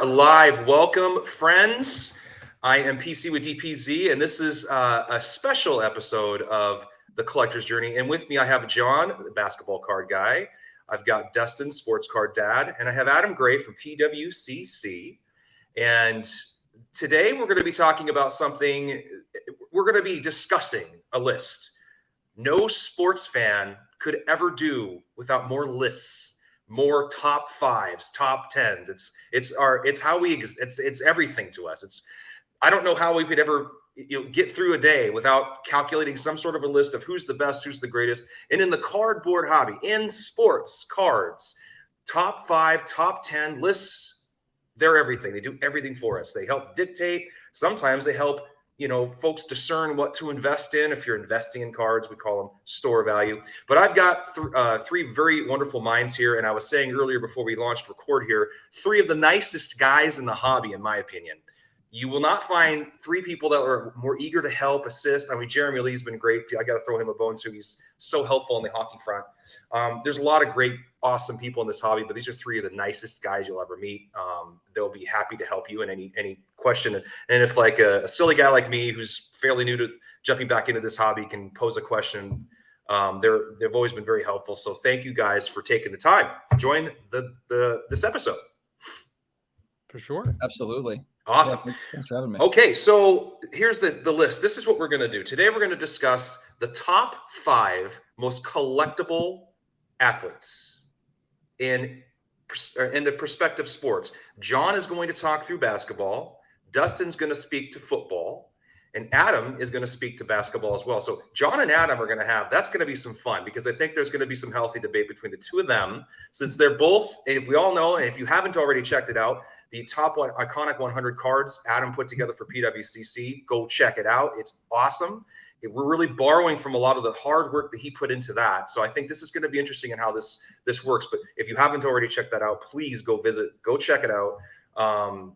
live. Welcome, friends. I am PC with DPZ, and this is a special episode of The Collector's Journey. And with me, I have John, the basketball card guy. I've got Dustin, sports card dad, and I have Adam Gray from PWCC. And today we're going to be talking about something. We're going to be discussing a list. No sports fan could ever do without more lists. More top fives, top tens. It's how we it's everything to us. I don't know how we could ever get through a day without calculating some sort of a list of who's the best, who's the greatest. And in the cardboard hobby, in sports cards, top 5, top 10 lists, they're everything. They do everything for us. They help dictate. Sometimes they help folks discern what to invest in. If you're investing in cards, we call them store value. But I've got three very wonderful minds here. And I was saying earlier before we launched record here, 3 of the nicest guys in the hobby, in my opinion. You will not find 3 people that are more eager to help, assist. I mean, Jeremy Lee's been great. I got to throw him a bone too. He's so helpful on the hockey front. There's a lot of great, awesome people in this hobby, but these are 3 of the nicest guys you'll ever meet. They'll be happy to help you in any question. And if like a silly guy like me, who's fairly new to jumping back into this hobby, can pose a question, they've always been very helpful. So thank you guys for taking the time to join this episode. For sure. Absolutely. Awesome. Yeah, thanks for having me. Okay, so here's the list. This is what we're going to do. Today we're going to discuss the top 5 most collectible athletes in the prospective sports. John is going to talk through basketball. Dustin's going to speak to football. And Adam is going to speak to basketball as well. So John and Adam are going to that's going to be some fun, because I think there's going to be some healthy debate between the 2 of them, since they're both, and if we all know, and if you haven't already checked it out, the top iconic 100 cards Adam put together for PWCC. Go check it out. It's awesome. We're really borrowing from a lot of the hard work that he put into that. So I think this is going to be interesting in how this works. But if you haven't already checked that out, please go check it out.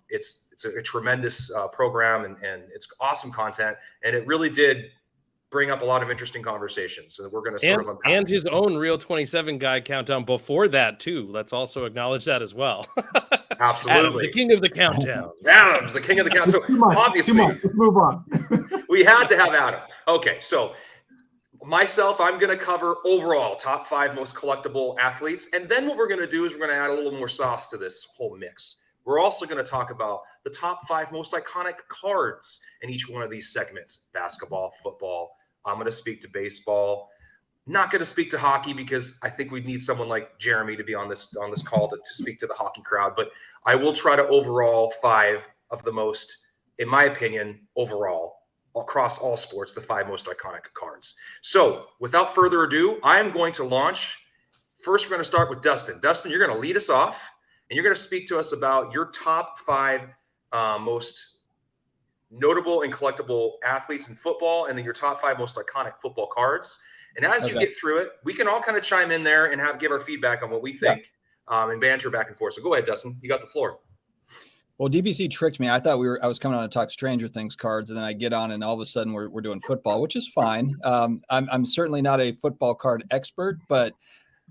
It's a tremendous program, and it's awesome content. And it really did bring up a lot of interesting conversations. So we're going to sort of unpack. And his own Real27Guy countdown before that too. Let's also acknowledge that as well. Absolutely. Adam, the king of the countdown. Adam's the king of the countdown. So obviously, let's move on. We had to have Adam. Okay, so myself, I'm going to cover overall top 5 most collectible athletes. And then what we're going to do is we're going to add a little more sauce to this whole mix. We're also going to talk about the top 5 most iconic cards in each one of these segments: basketball, football. I'm going to speak to baseball. Not going to speak to hockey, because I think we'd need someone like Jeremy to be on this call to speak to the hockey crowd. But I will try to overall 5 of the most, in my opinion, overall across all sports, the 5 most iconic cards. So without further ado, I am going to launch. First, we're going to start with Dustin. Dustin, you're going to lead us off, and you're going to speak to us about your top 5 most notable and collectible athletes in football, and then your top 5 most iconic football cards. And as you get through it, we can all kind of chime in there and give our feedback on what we think, and banter back and forth. So go ahead, Dustin. You got the floor. Well, DPC tricked me. I thought I was coming on to talk Stranger Things cards, and then I get on, and all of a sudden we're doing football, which is fine. I'm certainly not a football card expert, but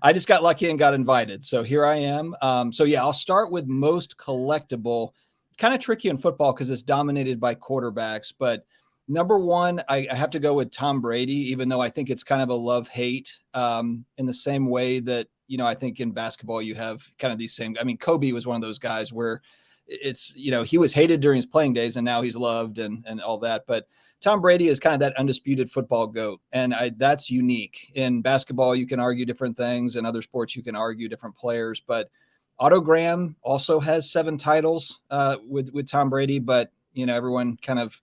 I just got lucky and got invited. So here I am. I'll start with most collectible. It's kind of tricky in football because it's dominated by quarterbacks, but number 1, I have to go with Tom Brady, even though I think it's kind of a love-hate in the same way that, I think in basketball you have kind of these same. I mean, Kobe was one of those guys where it's, he was hated during his playing days and now he's loved and all that. But Tom Brady is kind of that undisputed football GOAT. And that's unique. In basketball, you can argue different things. In other sports, you can argue different players. But Otto Graham also has 7 titles with Tom Brady. But, everyone kind of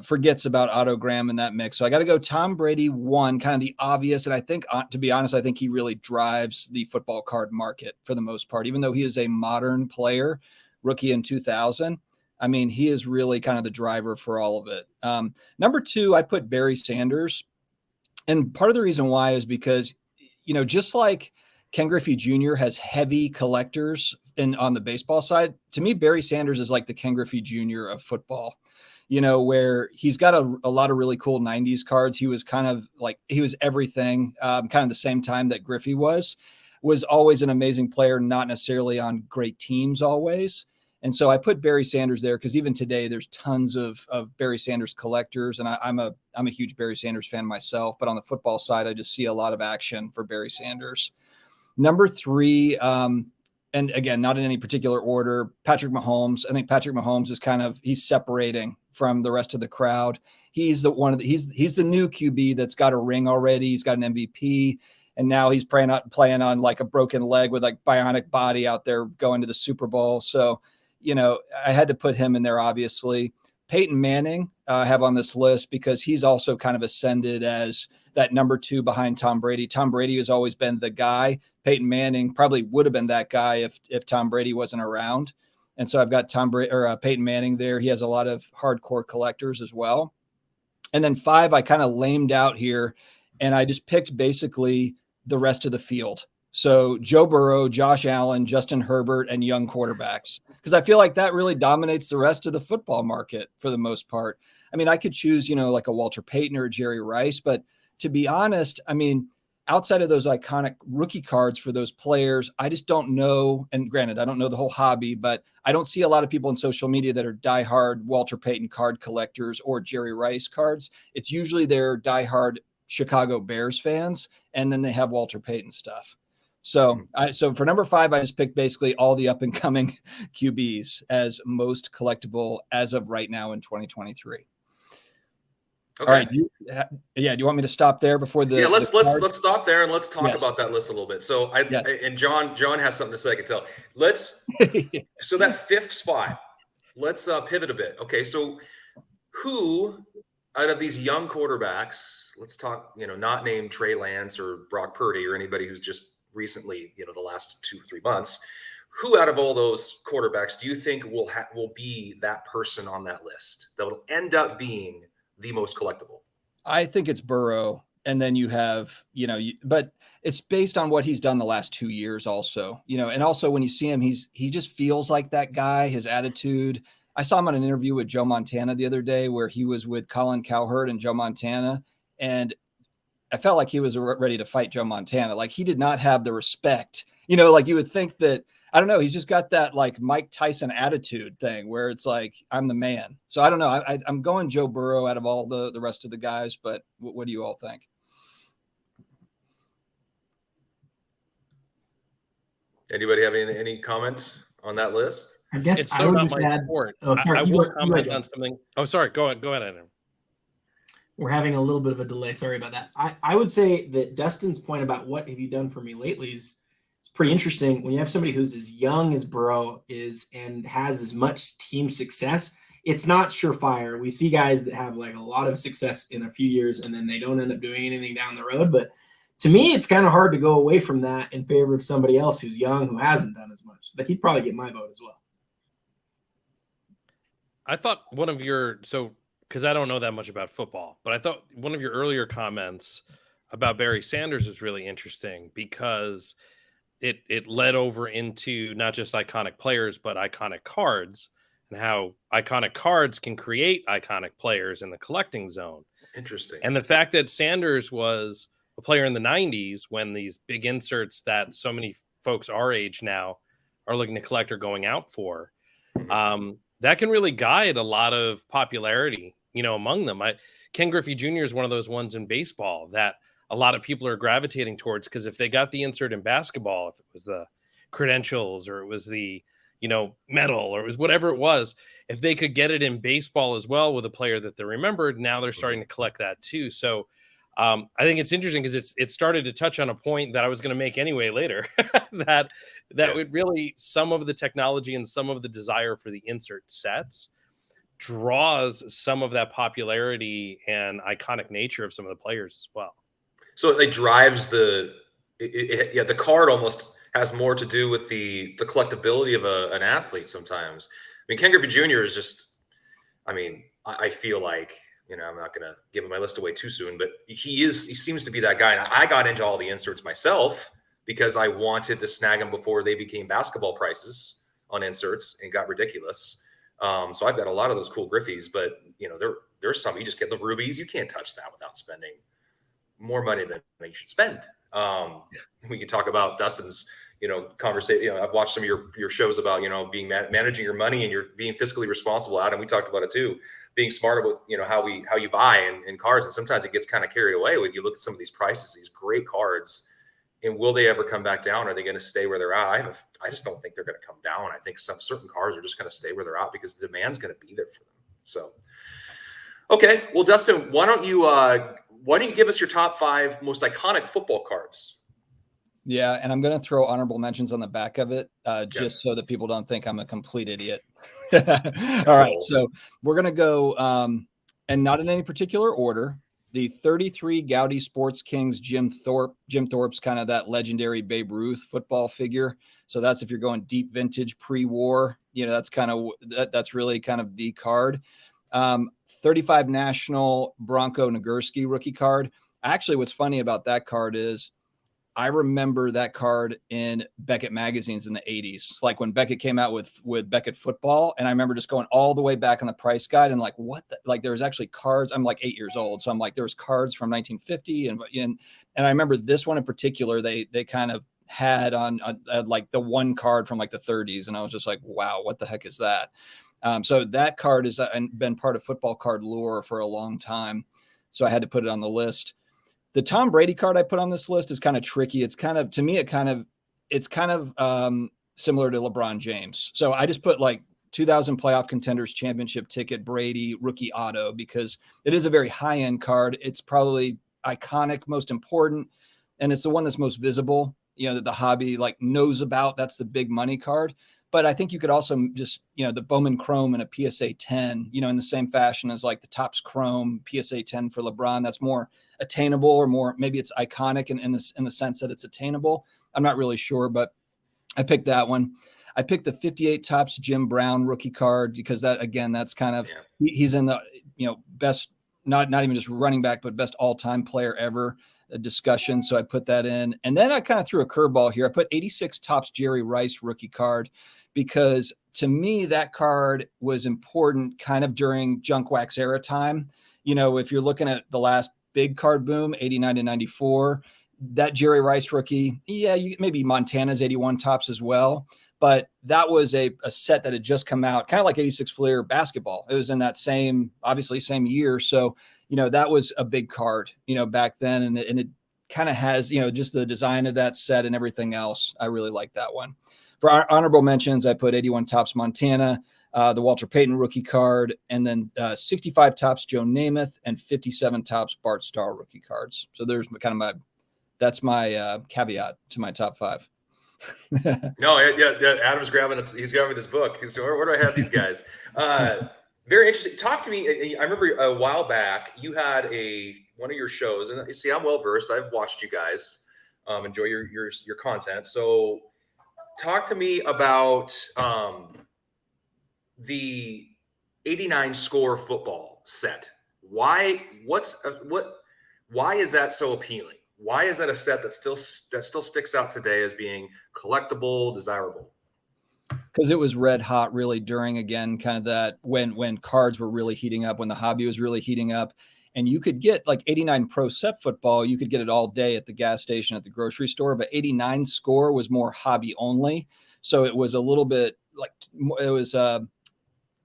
forgets about Otto Graham in that mix. So I got to go Tom Brady 1, kind of the obvious. And I think, to be honest, I think he really drives the football card market for the most part, even though he is a modern player, rookie in 2000. I mean, he is really kind of the driver for all of it. Number 2, I put Barry Sanders. And part of the reason why is because, just like Ken Griffey Jr. has heavy collectors on the baseball side, to me, Barry Sanders is like the Ken Griffey Jr. of football. Where he's got a lot of really cool 90s cards. He was kind of like, he was everything, kind of the same time that Griffey was always an amazing player, not necessarily on great teams always. And so I put Barry Sanders there because even today there's tons of Barry Sanders collectors, and I'm a huge Barry Sanders fan myself. But on the football side, I just see a lot of action for Barry Sanders. Number 3, and again, not in any particular order, Patrick Mahomes. I think Patrick Mahomes is he's separating from the rest of the crowd. He's he's the new QB that's got a ring already. He's got an MVP. And now he's playing on like a broken leg with like bionic body out there going to the Super Bowl. So, I had to put him in there, obviously. Peyton Manning I have on this list because he's also kind of ascended as that number 2 behind Tom Brady. Tom Brady has always been the guy. Peyton Manning probably would have been that guy if Tom Brady wasn't around. And so I've got Peyton Manning there. He has a lot of hardcore collectors as well. And then 5, I kind of lamed out here, and I just picked basically the rest of the field. So Joe Burrow, Josh Allen, Justin Herbert, and young quarterbacks, because I feel like that really dominates the rest of the football market for the most part. I mean, I could choose, like a Walter Payton or a Jerry Rice, but to be honest, I mean, outside of those iconic rookie cards for those players, I just don't know. And granted, I don't know the whole hobby, but I don't see a lot of people on social media that are diehard Walter Payton card collectors or Jerry Rice cards. It's usually they're diehard Chicago Bears fans, and then they have Walter Payton stuff. So for number 5, I just picked basically all the up and coming QBs as most collectible as of right now in 2023. Okay. All right. Do you want me to stop there before the? Yeah, let's stop there and let's talk about that list a little bit. So and John has something to say. I can tell. So that 5th spot, let's pivot a bit. Okay, so who out of these young quarterbacks? Let's talk. Not named Trey Lance or Brock Purdy or anybody who's just recently, the last 2-3 months. Who out of all those quarterbacks do you think will be that person on that list that will end up being the most collectible? I think it's Burrow. And then you have, but it's based on what he's done the last 2 years also, and also when you see him, he just feels like that guy, his attitude. I saw him on an interview with Joe Montana the other day where he was with Colin Cowherd and Joe Montana. And I felt like he was ready to fight Joe Montana. Like he did not have the respect, like you would think that, I don't know. He's just got that like Mike Tyson attitude thing where it's like, I'm the man. So I don't know. I'm going Joe Burrow out of all the rest of the guys, but what do you all think? Anybody have any comments on that list? I guess it's I would not just my add. sport. Oh, sorry. I will comment on something. Oh, sorry. Go ahead, Adam. We're having a little bit of a delay. Sorry about that. I would say that Dustin's point about what have you done for me lately is it's pretty interesting. When you have somebody who's as young as Burrow is and has as much team success, it's not surefire. We see guys that have like a lot of success in a few years and then they don't end up doing anything down the road. But to me, it's kind of hard to go away from that in favor of somebody else who's young, who hasn't done as much. Like he'd probably get my vote as well. I thought one of your, because I don't know that much about football, but I thought one of your earlier comments about Barry Sanders is really interesting because it led over into not just iconic players, but iconic cards and how iconic cards can create iconic players in the collecting zone. Interesting. And the fact that Sanders was a player in the 90s when these big inserts that so many folks our age now are looking to collect or going out for, that can really guide a lot of popularity, among them. Ken Griffey Jr. is one of those ones in baseball that a lot of people are gravitating towards because if they got the insert in basketball, if it was the credentials or it was the, medal or it was whatever it was, if they could get it in baseball as well with a player that they remembered, now they're starting to collect that too. So I think it's interesting because it started to touch on a point that I was going to make anyway later, that would really, some of the technology and some of the desire for the insert sets draws some of that popularity and iconic nature of some of the players as well. So it drives the card almost has more to do with the collectability of an athlete sometimes. I mean, Ken Griffey Jr. is just, I feel like, I'm not going to give my list away too soon, but he seems to be that guy. And I got into all the inserts myself because I wanted to snag them before they became basketball prices on inserts and got ridiculous. So I've got a lot of those cool Griffies, but there's some, you just get the rubies. You can't touch that without spending more money than you should spend. We can talk about Dustin's, conversation. I've watched some of your shows about, being managing your money, and you're being fiscally responsible out. And we talked about it too, being smart with, how you buy in cards. And sometimes it gets kind of carried away with, you look at some of these prices, these great cards, and will they ever come back down? Are they going to stay where they're at? I just don't think they're going to come down. I think some certain cards are just going to stay where they're at because the demand's going to be there for them. So, okay. Well, Dustin, why don't you give us your top 5 most iconic football cards? Yeah, and I'm going to throw honorable mentions on the back of it, just so that people don't think I'm a complete idiot. All right, so we're going to go, and not in any particular order, the 33 Gaudy Sports Kings Jim Thorpe. Jim Thorpe's kind of that legendary Babe Ruth football figure. So that's if you're going deep vintage pre-war, that's really kind of the card. 35 National Bronco Nagurski rookie card. Actually, what's funny about that card is I remember that card in Beckett magazines in the 80s, like when Beckett came out with Beckett football. And I remember just going all the way back on the price guide and like, there was actually cards. I'm like 8 years old. So I'm like, there was cards from 1950. And I remember this one in particular, they kind of had on like the one card from like the 30s. And I was just like, wow, what the heck is that? So that card has been part of football card lore for a long time. So I had to put it on the list. The Tom Brady card I put on this list is kind of tricky. It's kind of, to me, it's kind of similar to LeBron James. So I just put like 2000 playoff contenders championship ticket Brady rookie auto because it is a very high end card. It's probably iconic, most important, and it's the one that's most visible. That the hobby like knows about. That's the big money card. But I think you could also just, the Bowman Chrome and a PSA 10, in the same fashion as like the Topps Chrome PSA 10 for LeBron. That's more attainable, or more, maybe it's iconic in the sense that it's attainable. I'm not really sure, but I picked that one. I picked the 58 Topps Jim Brown rookie card because that's kind of, he's in the, best, not even just running back, but best all-time player ever discussion. So I put that in. And then I kind of threw a curveball here. I put 86 Topps Jerry Rice rookie card, because to me, that card was important kind of during junk wax era time. If you're looking at the last big card boom, 89 to 94, that Jerry Rice rookie, maybe Montana's 81 Topps as well. But that was a set that had just come out, kind of like 86 Fleer basketball. It was in that same year. So, that was a big card, back then. And it kind of has, just the design of that set and everything else. I really like that one. For our honorable mentions, I put 81 Topps Montana, the Walter Payton rookie card, and then 65 Topps Joe Namath and 57 Topps Bart Starr rookie cards. So there's that's my caveat to my top 5. No, Adam's he's grabbing his book. Where do I have these guys? Very interesting. Talk to me. I remember a while back you had one of your shows, and you see, I'm well versed. I've watched you guys. Enjoy your content. So talk to me about the 89 score football set. Why is that so appealing? Why is that a set that still sticks out today as being collectible, desirable? Because it was red hot really during, again, kind of that when cards were really heating up, when the hobby was really heating up. And you could get like 89 Pro Set football. You could get it all day at the gas station, at the grocery store. But 89 score was more hobby only. So it was a little bit like, it was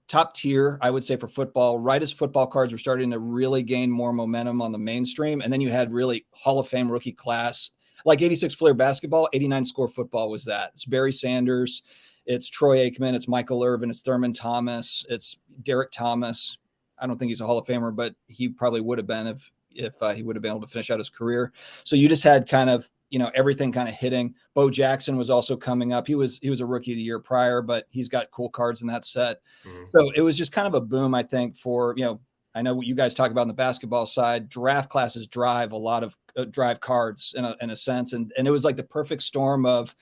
top tier, I would say, for football. Right as football cards were starting to really gain more momentum on the mainstream. And then you had really Hall of Fame rookie class, like 86 Fleer basketball, 89 score football was that. It's Barry Sanders, it's Troy Aikman, it's Michael Irvin, it's Thurman Thomas, it's Derek Thomas. I don't think he's a Hall of Famer, but he probably would have been if he would have been able to finish out his career. So you just had kind of, everything kind of hitting. Bo Jackson was also coming up. He was a rookie the year prior, but he's got cool cards in that set. Mm-hmm. So it was just kind of a boom, I think, for, I know what you guys talk about on the basketball side. Draft classes drive a lot of drive cards in a sense. And it was like the perfect storm of,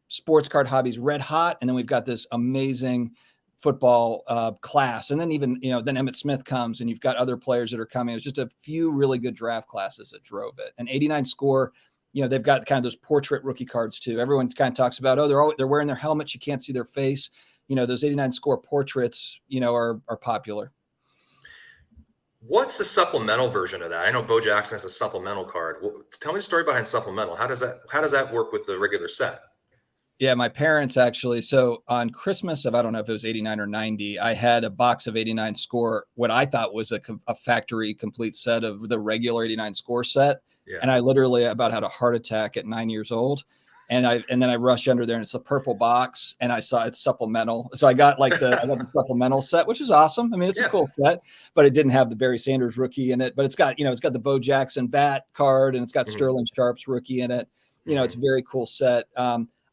sports card hobbies red hot. And then we've got this amazing football class. And then even, then Emmitt Smith comes and you've got other players that are coming. It was just a few really good draft classes that drove it. And 89 score, they've got kind of those portrait rookie cards too. Everyone kind of talks about, they're wearing their helmets. You can't see their face. Those 89 score portraits, are popular. What's the supplemental version of that? I know Bo Jackson has a supplemental card. Well, tell me the story behind supplemental. How does that work with the regular set? Yeah, my parents actually. So on Christmas of, I don't know if it was 89 or 90, I had a box of 89 score, what I thought was a factory complete set of the regular 89 score set. Yeah. And I literally about had a heart attack at 9 years old. And then I rushed under there and it's a purple box and I saw it's supplemental. So I got the supplemental set, which is awesome. I mean, it's a cool set, but it didn't have the Barry Sanders rookie in it, but it's got the Bo Jackson bat card and it's got Sterling Sharp's rookie in it. It's a very cool set.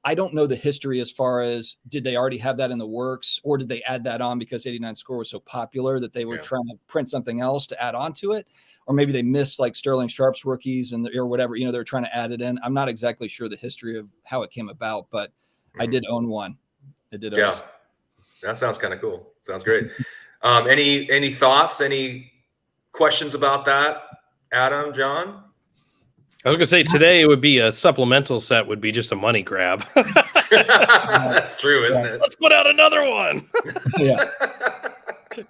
I don't know the history as far as did they already have that in the works or did they add that on because 89 score was so popular that they were trying to print something else to add on to it. Or maybe they missed like Sterling Sharp's rookies or whatever, they're trying to add it in. I'm not exactly sure the history of how it came about, but I did own one. I did. Yeah. That sounds kind of cool. Sounds great. Any thoughts, any questions about that? Adam, John? I was going to say today it would be a supplemental set would be just a money grab. That's true, isn't it? Let's put out another one. Yeah.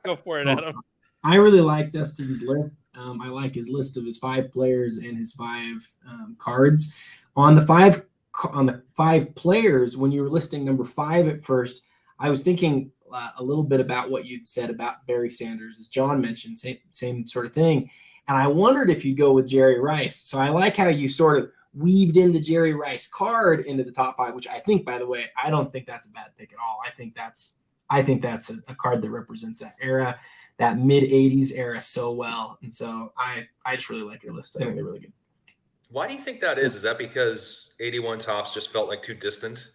Go for it, Adam. I really like Dustin's list. I like his list of his 5 players and his 5 cards. On the 5 players, when you were listing number 5 at first, I was thinking a little bit about what you'd said about Barry Sanders, as John mentioned, same sort of thing. And I wondered if you'd go with Jerry Rice. So I like how you sort of weaved in the Jerry Rice card into the top 5, which I think, by the way, I don't think that's a bad pick at all. I think that's a card that represents that era, that mid-'80s era so well. And so I just really like your list. I think they're really good. Why do you think that is? Is that because 81 Topps just felt like too distant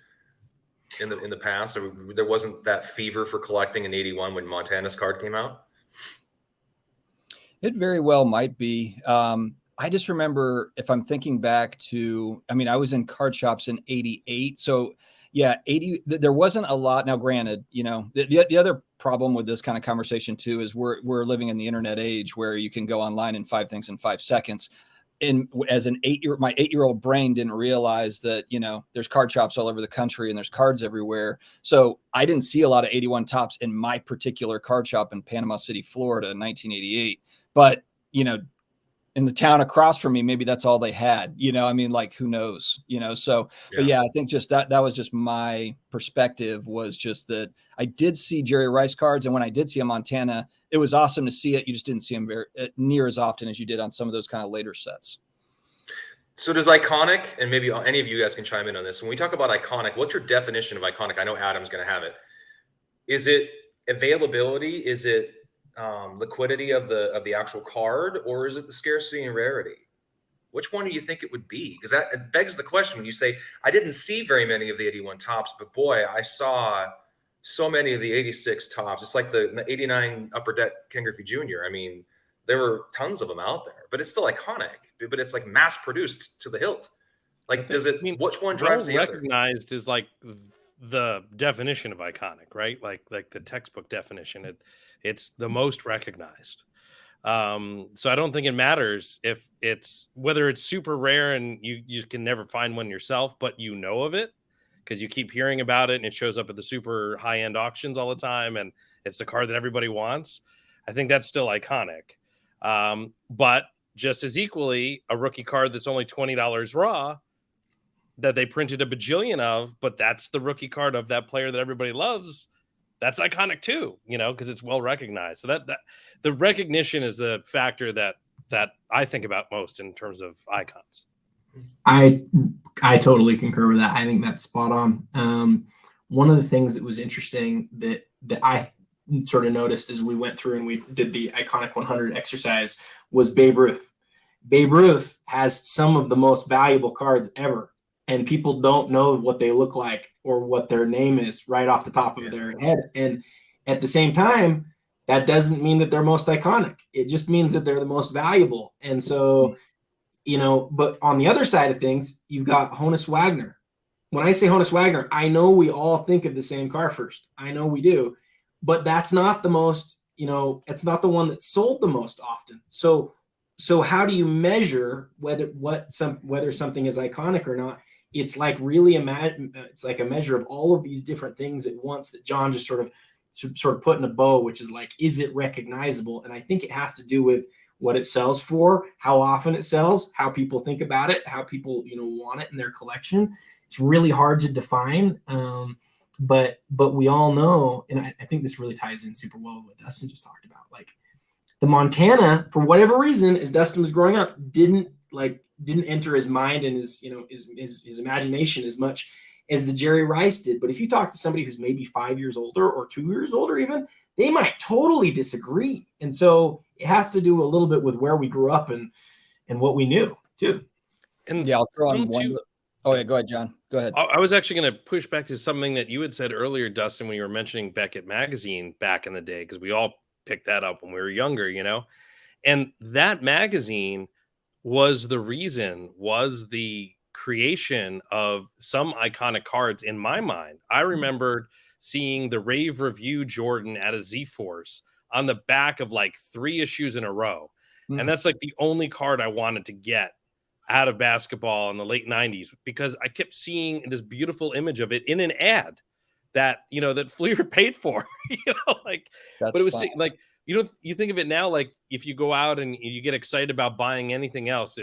in the past? Or there wasn't that fever for collecting in 81 when Montana's card came out? It very well might be. I just remember, if I'm thinking back to, I was in card shops in 88. So yeah, 80, there wasn't a lot. Now, granted, the other problem with this kind of conversation too, is we're living in the internet age where you can go online and 5 things in 5 seconds. And as my 8-year-old brain didn't realize that, there's card shops all over the country and there's cards everywhere. So I didn't see a lot of 81 Topps in my particular card shop in Panama City, Florida in 1988. But, in the town across from me, maybe that's all they had, who knows, so, but yeah, I think just that was just my perspective, was just that I did see Jerry Rice cards. And when I did see a Montana, it was awesome to see it. You just didn't see them near as often as you did on some of those kind of later sets. So does iconic, and maybe any of you guys can chime in on this. When we talk about iconic, what's your definition of iconic? I know Adam's going to have it. Is it availability? Is it liquidity of the actual card, or is it the scarcity and rarity? Which one do you think it would be? Because that begs the question when you say, I didn't see very many of the 81 Topps, but boy, I saw so many of the 86 Topps. It's like the 89 Upper Deck Ken Griffey Jr. There were tons of them out there, but it's still iconic, but it's like mass produced to the hilt. Like, which one drives the other? Recognized is like the definition of iconic, right? Like the textbook definition. It's the most recognized. So I don't think it matters if whether it's super rare and you just can never find one yourself, but of it because you keep hearing about it and it shows up at the super high-end auctions all the time and it's the card that everybody wants. I think that's still iconic. But just as equally, a rookie card that's only $20 raw that they printed a bajillion of, but that's the rookie card of that player that everybody loves. That's iconic too, because it's well recognized. So that the recognition is the factor that I think about most in terms of icons. I totally concur with that. I think that's spot on. One of the things that was interesting that I sort of noticed as we went through and we did the iconic 100 exercise was Babe Ruth. Babe Ruth has some of the most valuable cards ever, and people don't know what they look like or what their name is right off the top of their head. And at the same time, that doesn't mean that they're most iconic. It just means that they're the most valuable. And so, but on the other side of things, you've got Honus Wagner. When I say Honus Wagner, I know we all think of the same car first. I know we do, but that's not the most, it's not the one that's sold the most often. So how do you measure whether something is iconic or not? It's like really it's like a measure of all of these different things at once that John just sort of put in a bow, which is like, is it recognizable? And I think it has to do with what it sells for, how often it sells, how people think about it, how people, want it in their collection. it's really hard to define. But we all know, and I think this really ties in super well with what Dustin just talked about. Like the Montana, for whatever reason, as Dustin was growing up, didn't enter his mind and his imagination as much as the Jerry Rice did. But if you talk to somebody who's maybe 5 years older or 2 years older, even, they might totally disagree. And so it has to do a little bit with where we grew up and what we knew too. And yeah, I'll throw on one. Oh yeah, go ahead, John. Go ahead. I was actually going to push back to something that you had said earlier, Dustin, when you were mentioning Beckett Magazine back in the day, because we all picked that up when we were younger, you know, and that magazine was the creation of some iconic cards in my mind. I remembered seeing the Rave Review Jordan at a Z-Force on the back of like 3 issues in a row. And that's like the only card I wanted to get out of basketball in the late 90s, because I kept seeing this beautiful image of it in an ad that, you know, that Fleer paid for, you know, like, That's but it was fine. like, you think of it now, like if you go out and you get excited about buying anything else,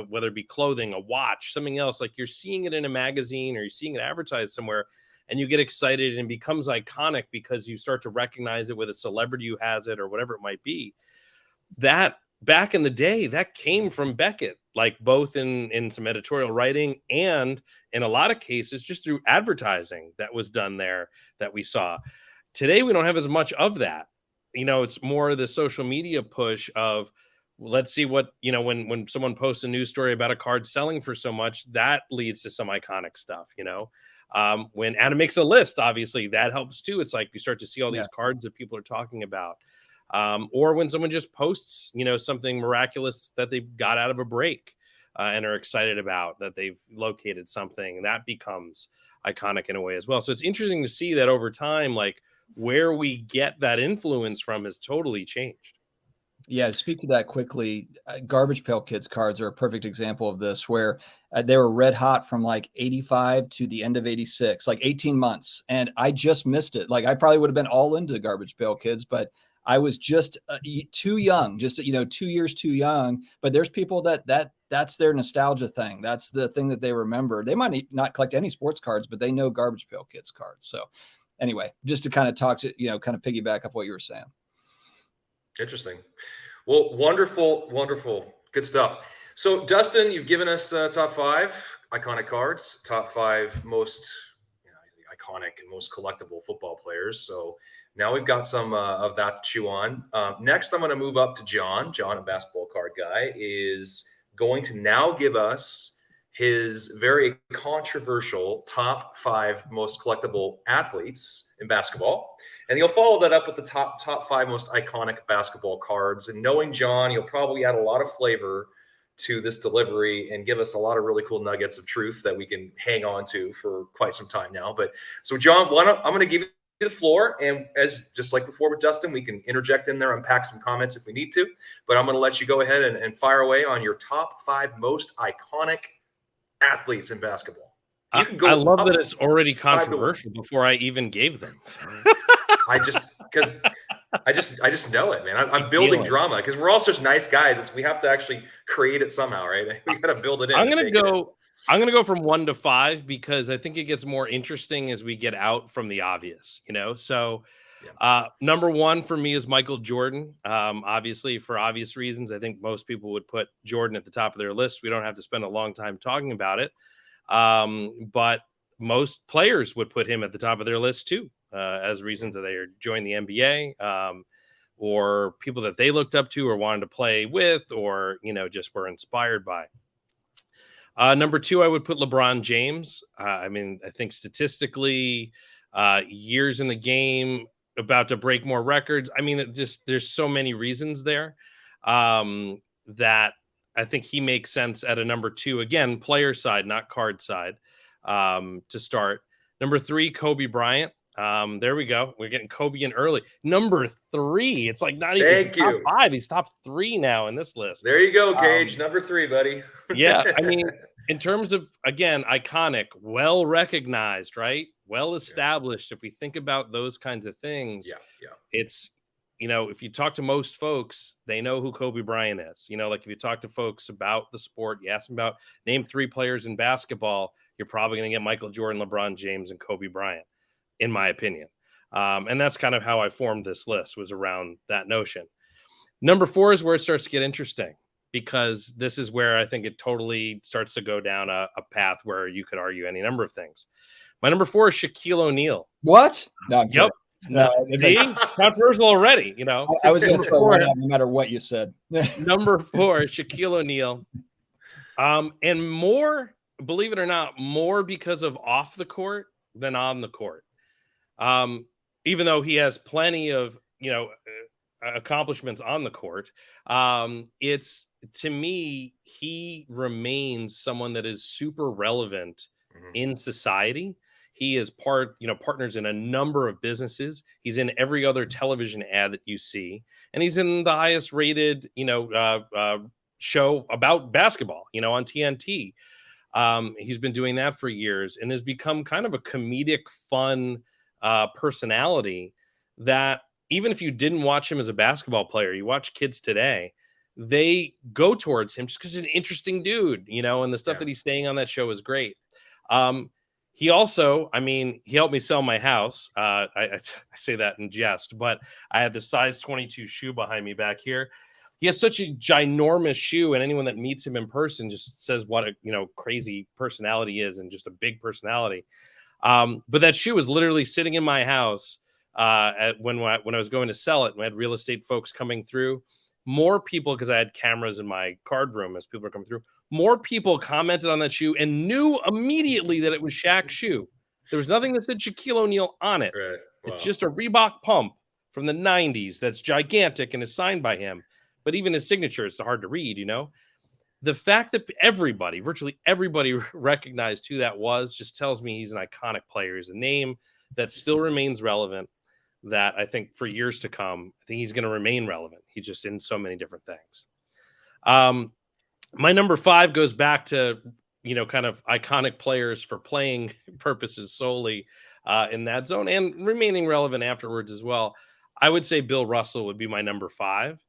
whether it be clothing, a watch, something else, like you're seeing it in a magazine or you're seeing it advertised somewhere and you get excited and it becomes iconic because you start to recognize it with a celebrity who has it or whatever it might be. That back in the day, that came from Beckett, like both in some editorial writing and in a lot of cases just through advertising that was done there that we saw. Today, we don't have as much of that. You know, it's more the social media push of, let's see what, you know, when someone posts a news story about a card selling for so much, that leads to some iconic stuff, you know. When Adam makes a list, obviously that helps too. It's like you start to see all these cards that people are talking about. Or when someone just posts, you know, something miraculous that they got out of a break and are excited about, that they've located something, that becomes iconic in a way as well. So it's interesting to see that over time, like where we get that influence from has totally changed. Yeah, to speak to that quickly, Garbage Pail Kids cards are a perfect example of this, where they were red hot from like 85 to the end of 86, like 18 months. And I just missed it. Like I probably would have been all into Garbage Pail Kids, but I was just too young, just, you know, 2 years too young. But there's people that's their nostalgia thing. That's the thing that they remember. They might not collect any sports cards, but they know Garbage Pail Kids cards. So anyway, just to kind of talk to, you know, kind of piggyback off what you were saying. Interesting. Well, wonderful. Good stuff. So, Dustin, you've given us top 5 iconic cards, top 5 most iconic and most collectible football players. So now we've got some of that to chew on. Next, I'm going to move up to John. John, a basketball card guy, is going to now give us his very controversial top 5 most collectible athletes in basketball. And he'll follow that up with the top 5 most iconic basketball cards. And knowing John, he'll probably add a lot of flavor to this delivery and give us a lot of really cool nuggets of truth that we can hang on to for quite some time now. But so John, I'm going to give you the floor. And as just like before with Dustin, we can interject in there, unpack some comments if we need to. But I'm going to let you go ahead and fire away on your top 5 most iconic athletes in basketball. You can go. I love that it's already controversial before I even gave them. I just know it, man. I'm building drama because we're all such nice guys. We have to actually create it somehow, right? We got to build it in. I'm gonna go from 1 to 5 because I think it gets more interesting as we get out from the obvious, you know. So, number 1 for me is Michael Jordan. Obviously, for obvious reasons, I think most people would put Jordan at the top of their list. We don't have to spend a long time talking about it, but most players would put him at the top of their list too. As reasons that they are joined the NBA, or people that they looked up to or wanted to play with, or, you know, just were inspired by. Number 2, I would put LeBron James. I mean, I think statistically, years in the game, about to break more records. I mean, there's so many reasons there that I think he makes sense at a number 2. Again, player side, not card side, to start. Number 3, Kobe Bryant. There we go. We're getting Kobe in early. Number 3. It's like not even top 5. He's top 3 now in this list. There you go, Gage. Number 3, buddy. Yeah. I mean, in terms of, again, iconic, well recognized, right? Well established. If we think about those kinds of things, it's, you know, if you talk to most folks, they know who Kobe Bryant is. You know, like if you talk to folks about the sport, you ask them about name 3 players in basketball, you're probably going to get Michael Jordan, LeBron James, and Kobe Bryant, in my opinion. And that's kind of how I formed this list, was around that notion. Number 4 is where it starts to get interesting, because this is where I think it totally starts to go down a path where you could argue any number of things. My number 4 is Shaquille O'Neal. What? No, I'm Yep. kidding. No, see, controversial already. I was going to throw one out no matter what you said. Number 4, Shaquille O'Neal. And more, believe it or not, more because of off the court than on the court. Even though he has plenty of, accomplishments on the court, it's, to me, he remains someone that is super relevant in society. He is partners in a number of businesses. He's in every other television ad that you see, and he's in the highest rated, show about basketball, on TNT. He's been doing that for years and has become kind of a comedic, fun personality that even if you didn't watch him as a basketball player, you watch kids today, they go towards him just because he's an interesting dude, and the stuff that he's saying on that show is great. He also, he helped me sell my house. I say that in jest, but I had the size 22 shoe behind me back here. He has such a ginormous shoe, and anyone that meets him in person just says what a crazy personality is, and just a big personality. But that shoe was literally sitting in my house when I was going to sell it. We had real estate folks coming through. More people, because I had cameras in my card room as people were coming through, more people commented on that shoe and knew immediately that it was Shaq's shoe. There was nothing that said Shaquille O'Neal on it. Right. Wow. It's just a Reebok pump from the 90s that's gigantic and is signed by him. But even his signature is hard to read, The fact that virtually everybody recognized who that was just tells me he's an iconic player. He's a name that still remains relevant, that I think for years to come, I think he's going to remain relevant. He's just in so many different things. My number 5 goes back to, kind of iconic players for playing purposes solely in that zone and remaining relevant afterwards as well. I would say Bill Russell would be my number 5.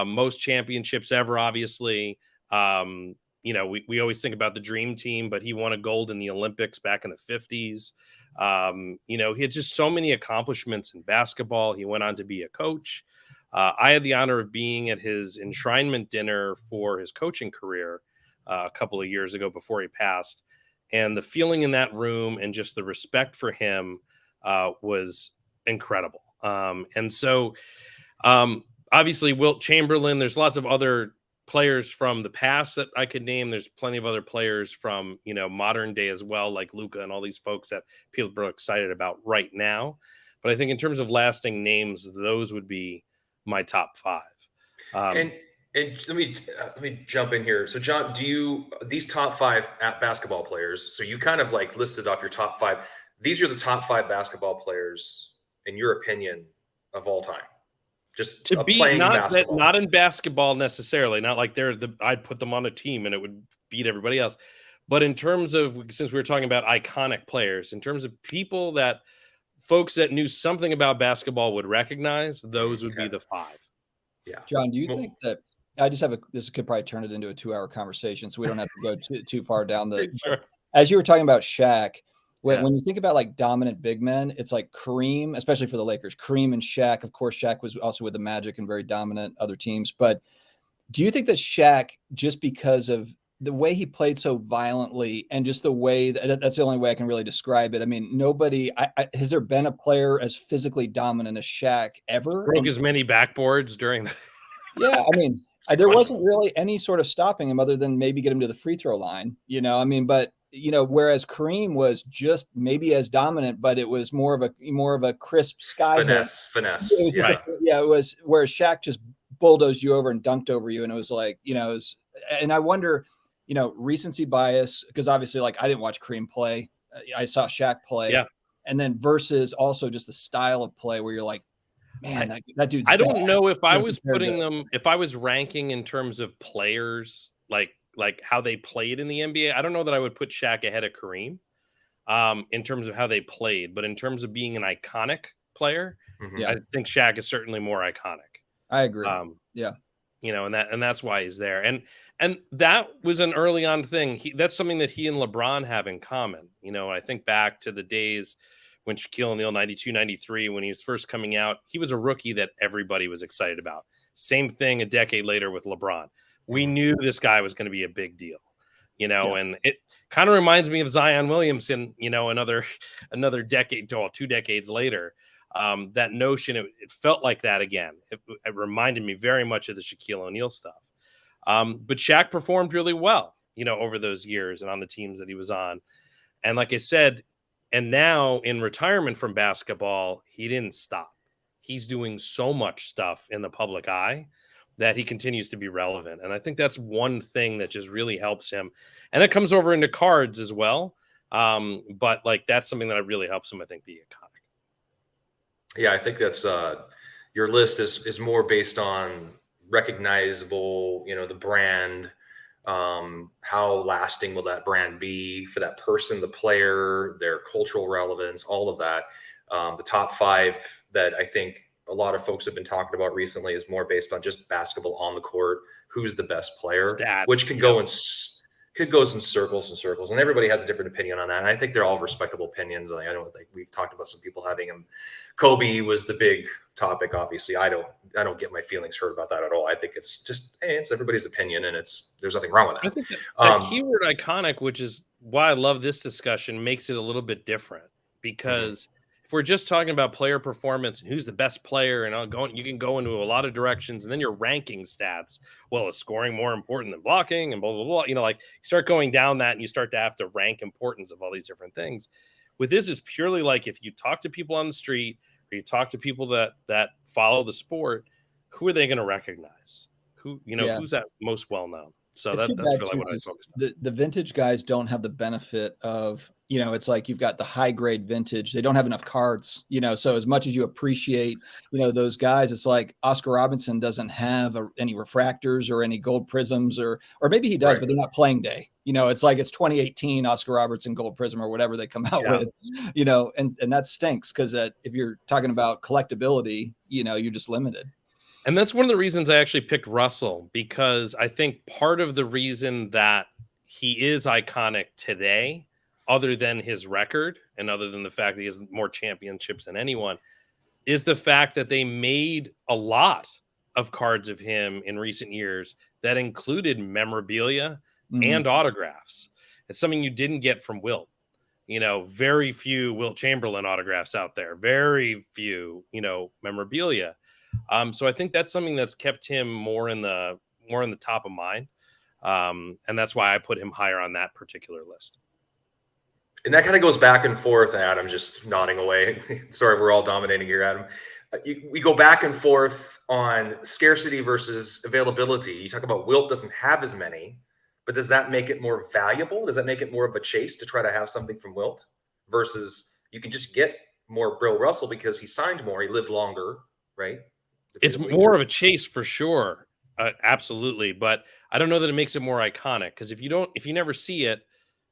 Most championships ever, obviously. We always think about the dream team, but he won a gold in the Olympics back in the 50s. He had just so many accomplishments in basketball. He went on to be a coach. I had the honor of being at his enshrinement dinner for his coaching career a couple of years ago before he passed. And the feeling in that room and just the respect for him was incredible. Obviously, Wilt Chamberlain, there's lots of other players from the past that I could name. There's plenty of other players from, modern day as well, like Luka and all these folks that people are excited about right now. But I think in terms of lasting names, those would be my top 5. And let me jump in here. So, John, these top 5 basketball players? So you kind of listed off your top 5. These are the top 5 basketball players, in your opinion, of all time. Just to be not in basketball necessarily, not like I'd put them on a team and it would beat everybody else. But in terms of, since we were talking about iconic players, in terms of people that folks that knew something about basketball would recognize, those would be the 5. Yeah. John, do you think that this could probably turn it into a 2-hour conversation, so we don't have to go too far down the, sure. As you were talking about Shaq, when you think about dominant big men, it's like Kareem, especially for the Lakers, Kareem and Shaq. Of course, Shaq was also with the Magic and very dominant other teams. But do you think that Shaq, just because of the way he played so violently and just the way that's the only way I can really describe it. Has there been a player as physically dominant as Shaq ever? Broke as many backboards during the. Yeah. There wasn't really any sort of stopping him other than maybe get him to the free throw line, but whereas Kareem was just maybe as dominant, but it was more of a crisp sky finesse. Right. Yeah. It was, whereas Shaq just bulldozed you over and dunked over you. And it was and I wonder, recency bias, because obviously I didn't watch Kareem play. I saw Shaq play. Yeah. And then versus also just the style of play where you're like, man, that dude's I don't bad. know if I was putting them, if I was ranking in terms of players, like how they played in the NBA. I don't know that I would put Shaq ahead of Kareem in terms of how they played, but in terms of being an iconic player, I think Shaq is certainly more iconic. I agree. Yeah. and that's why he's there. And that was an early on thing. That's something that he and LeBron have in common. I think back to the days when Shaquille O'Neal, 92, 93, when he was first coming out, he was a rookie that everybody was excited about. Same thing a decade later with LeBron. We knew this guy was going to be a big deal, and it kind of reminds me of Zion Williamson, another decade, 2 decades later. That notion, it felt like that again. It reminded me very much of the Shaquille O'Neal stuff. But Shaq performed really well, over those years and on the teams that he was on. And like I said, and now in retirement from basketball, he didn't stop. He's doing so much stuff in the public eye that he continues to be relevant. And I think that's one thing that just really helps him. And it comes over into cards as well. But like, that's something that really helps him, I think, be iconic. Yeah, I think that's your list is more based on recognizable, the brand. How lasting will that brand be for that person, the player, their cultural relevance, all of that. The top 5 that I think a lot of folks have been talking about recently is more based on just basketball on the court. Who's the best player, Stats, which can go in goes in circles and circles, and everybody has a different opinion on that. And I think they're all respectable opinions. I know, like, we've talked about some people having him. Kobe was the big topic. Obviously, I don't get my feelings hurt about that at all. I think it's just, hey, it's everybody's opinion, and there's nothing wrong with that. I think that keyword iconic, which is why I love this discussion, makes it a little bit different, because if we're just talking about player performance and who's the best player, and you can go into a lot of directions, and then you're ranking stats. Well, is scoring more important than blocking, and blah, blah, blah. Like, you start going down that, and you start to have to rank importance of all these different things. With this, it's purely like, if you talk to people on the street, or you talk to people that follow the sport, who are they going to recognize? Who's that most well known? So that's really what I focused on. The vintage guys don't have the benefit of, it's like you've got the high grade vintage. They don't have enough cards, so as much as you appreciate, those guys, it's like Oscar Robertson doesn't have any refractors or any gold prisms, or maybe he does, right, but they're not playing day. It's like it's 2018 Oscar Robertson gold prism or whatever they come out with, and that stinks, because if you're talking about collectability, you're just limited. And that's one of the reasons I actually picked Russell, because I think part of the reason that he is iconic today, other than his record and other than the fact that he has more championships than anyone, is the fact that they made a lot of cards of him in recent years that included memorabilia and autographs. It's something you didn't get from Wilt. Very few Wilt Chamberlain autographs out there, very few, memorabilia. So I think that's something that's kept him more in the top of mind. And that's why I put him higher on that particular list. And that kind of goes back and forth. Adam just nodding away. Sorry, we're all dominating here, Adam. We go back and forth on scarcity versus availability. You talk about Wilt doesn't have as many, but does that make it more valuable? Does that make it more of a chase to try to have something from Wilt versus you can just get more Bill Russell because he signed more, he lived longer, right? It's more of a chase for sure. Absolutely. But I don't know that it makes it more iconic, because if you never see it,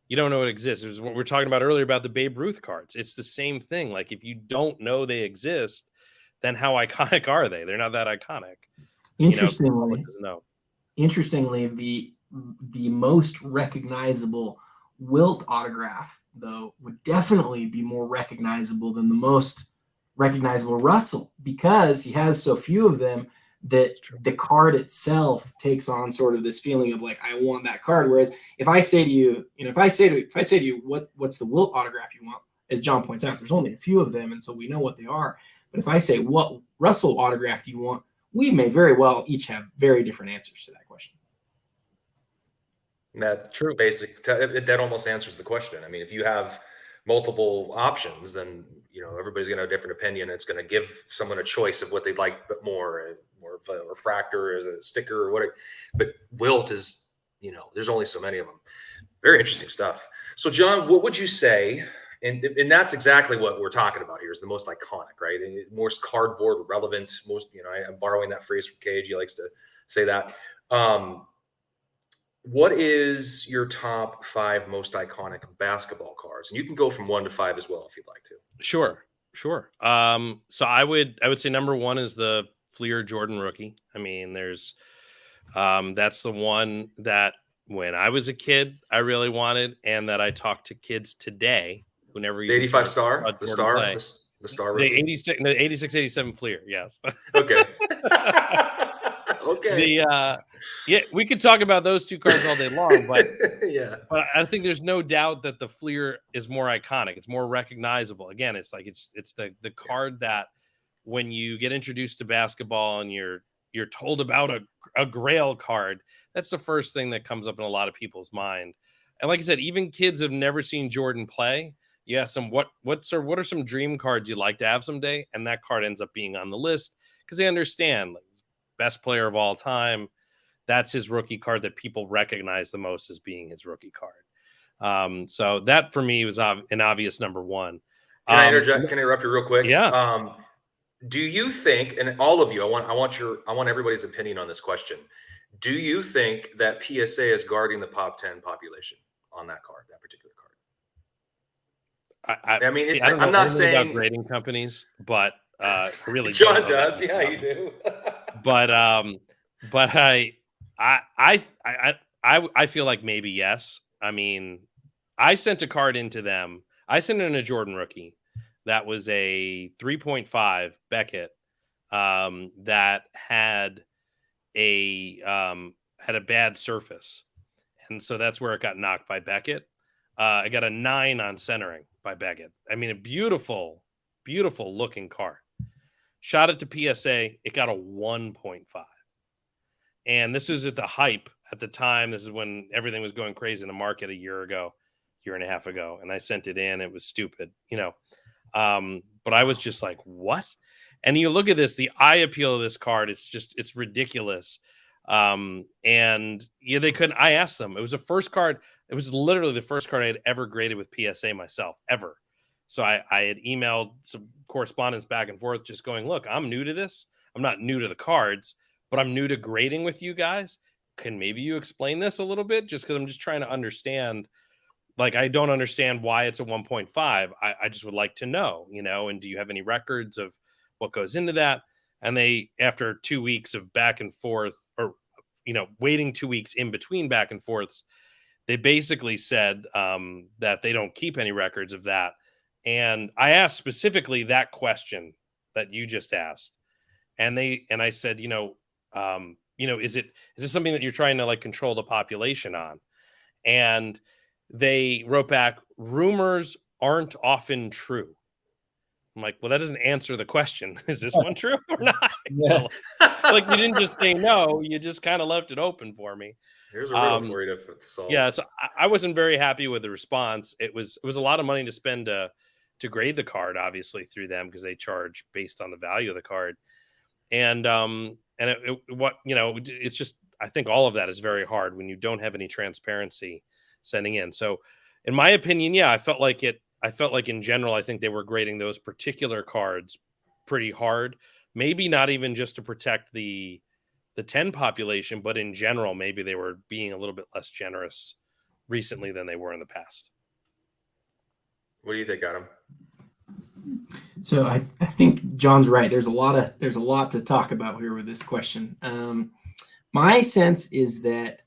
you don't know it exists. It was what we were talking about earlier about the Babe Ruth cards. It's the same thing. Like, if you don't know they exist, then how iconic are they? They're not that iconic. Interestingly, the most recognizable Wilt autograph, though, would definitely be more recognizable than the most recognizable Russell, because he has so few of them that the card itself takes on sort of this feeling of like, I want that card. Whereas if I say to you, if I say to you, what's the Wilt autograph you want? As John points out, there's only a few of them, and so we know what they are. But if I say, what Russell autograph do you want? We may very well each have very different answers to that question. That almost answers the question. I mean, if you have multiple options, then everybody's going to have a different opinion. It's going to give someone a choice of what they'd like, but more of a refractor, as a sticker, or whatever. But Wilt is, there's only so many of them. Very interesting stuff. So, John, what would you say? And that's exactly what we're talking about here, is the most iconic, right? And most cardboard relevant. Most, I'm borrowing that phrase from Cage. He likes to say that. What is your top 5 most iconic basketball cards? And you can go from 1 to 5 as well if you'd like to. Sure. So I would say number 1 is the Fleer Jordan rookie. I mean, there's That's the one that when I was a kid, I really wanted, and that I talk to kids today who never The even 85 saw star, the Jordan star, play. the star The rookie. 86, 87 Fleer, yes. Okay. Okay. Yeah, we could talk about those two cards all day long, but Yeah. I think there's no doubt that the Fleer is more iconic. It's more recognizable. Again, it's like it's the card that when you get introduced to basketball and you're told about a Grail card, that's the first thing that comes up in a lot of people's mind. And like I said, even kids have never seen Jordan play. You ask them what are some dream cards you'd like to have someday, and that card ends up being on the list because they understand, like, best player of all time. That's his rookie card that people recognize the most as being his rookie card. So that for me was an obvious number one. Can I interject? Can I interrupt you real quick? Yeah. Do you think, and all of you, I want everybody's opinion on this question. Do you think that PSA is guarding the top 10 population on that card, that particular card? I mean, I don't know anything about grading companies, but really, John does. Yeah, you do. but I feel like maybe yes. I mean, I sent a card into them. I sent in a Jordan rookie that was a 3.5 Beckett that had a bad surface, and so that's where it got knocked by Beckett. I got a 9 on centering by Beckett. I mean, a beautiful, beautiful looking card. Shot it to PSA, it got a 1.5. And this was at the hype at the time. This is when everything was going crazy in the market a year and a half ago. And I sent it in. It was stupid, but I was just like, what? And you look at this, the eye appeal of this card, it's ridiculous. And yeah, they couldn't. I asked them. It was the first card. It was literally the first card I had ever graded with PSA myself, ever. So I had emailed some correspondence back and forth just going, look, I'm new to this. I'm not new to the cards, but I'm new to grading with you guys. Can maybe you explain this a little bit? Just because I'm just trying to understand. Like, I don't understand why it's a 1.5. I just would like to know, and do you have any records of what goes into that? And they, after 2 weeks of back and forth, or, waiting 2 weeks in between back and forths, they basically said that they don't keep any records of that. And I asked specifically that question that you just asked. And I said, is this something that you're trying to, like, control the population on? And they wrote back, rumors aren't often true. I'm like, well, that doesn't answer the question. Is this one true or not? Yeah. Like, you didn't just say no, you just kind of left it open for me. Here's a riddle for you to solve. Yeah, so I wasn't very happy with the response. It was a lot of money to spend to grade the card, obviously, through them, because they charge based on the value of the card. And it's just, I think all of that is very hard when you don't have any transparency sending in. So in my opinion, yeah, I felt like in general, I think they were grading those particular cards pretty hard. Maybe not even just to protect the 10 population, but in general, maybe they were being a little bit less generous recently than they were in the past. What do you think, Adam? So I think John's right. There's a lot to talk about here with this question. My sense is that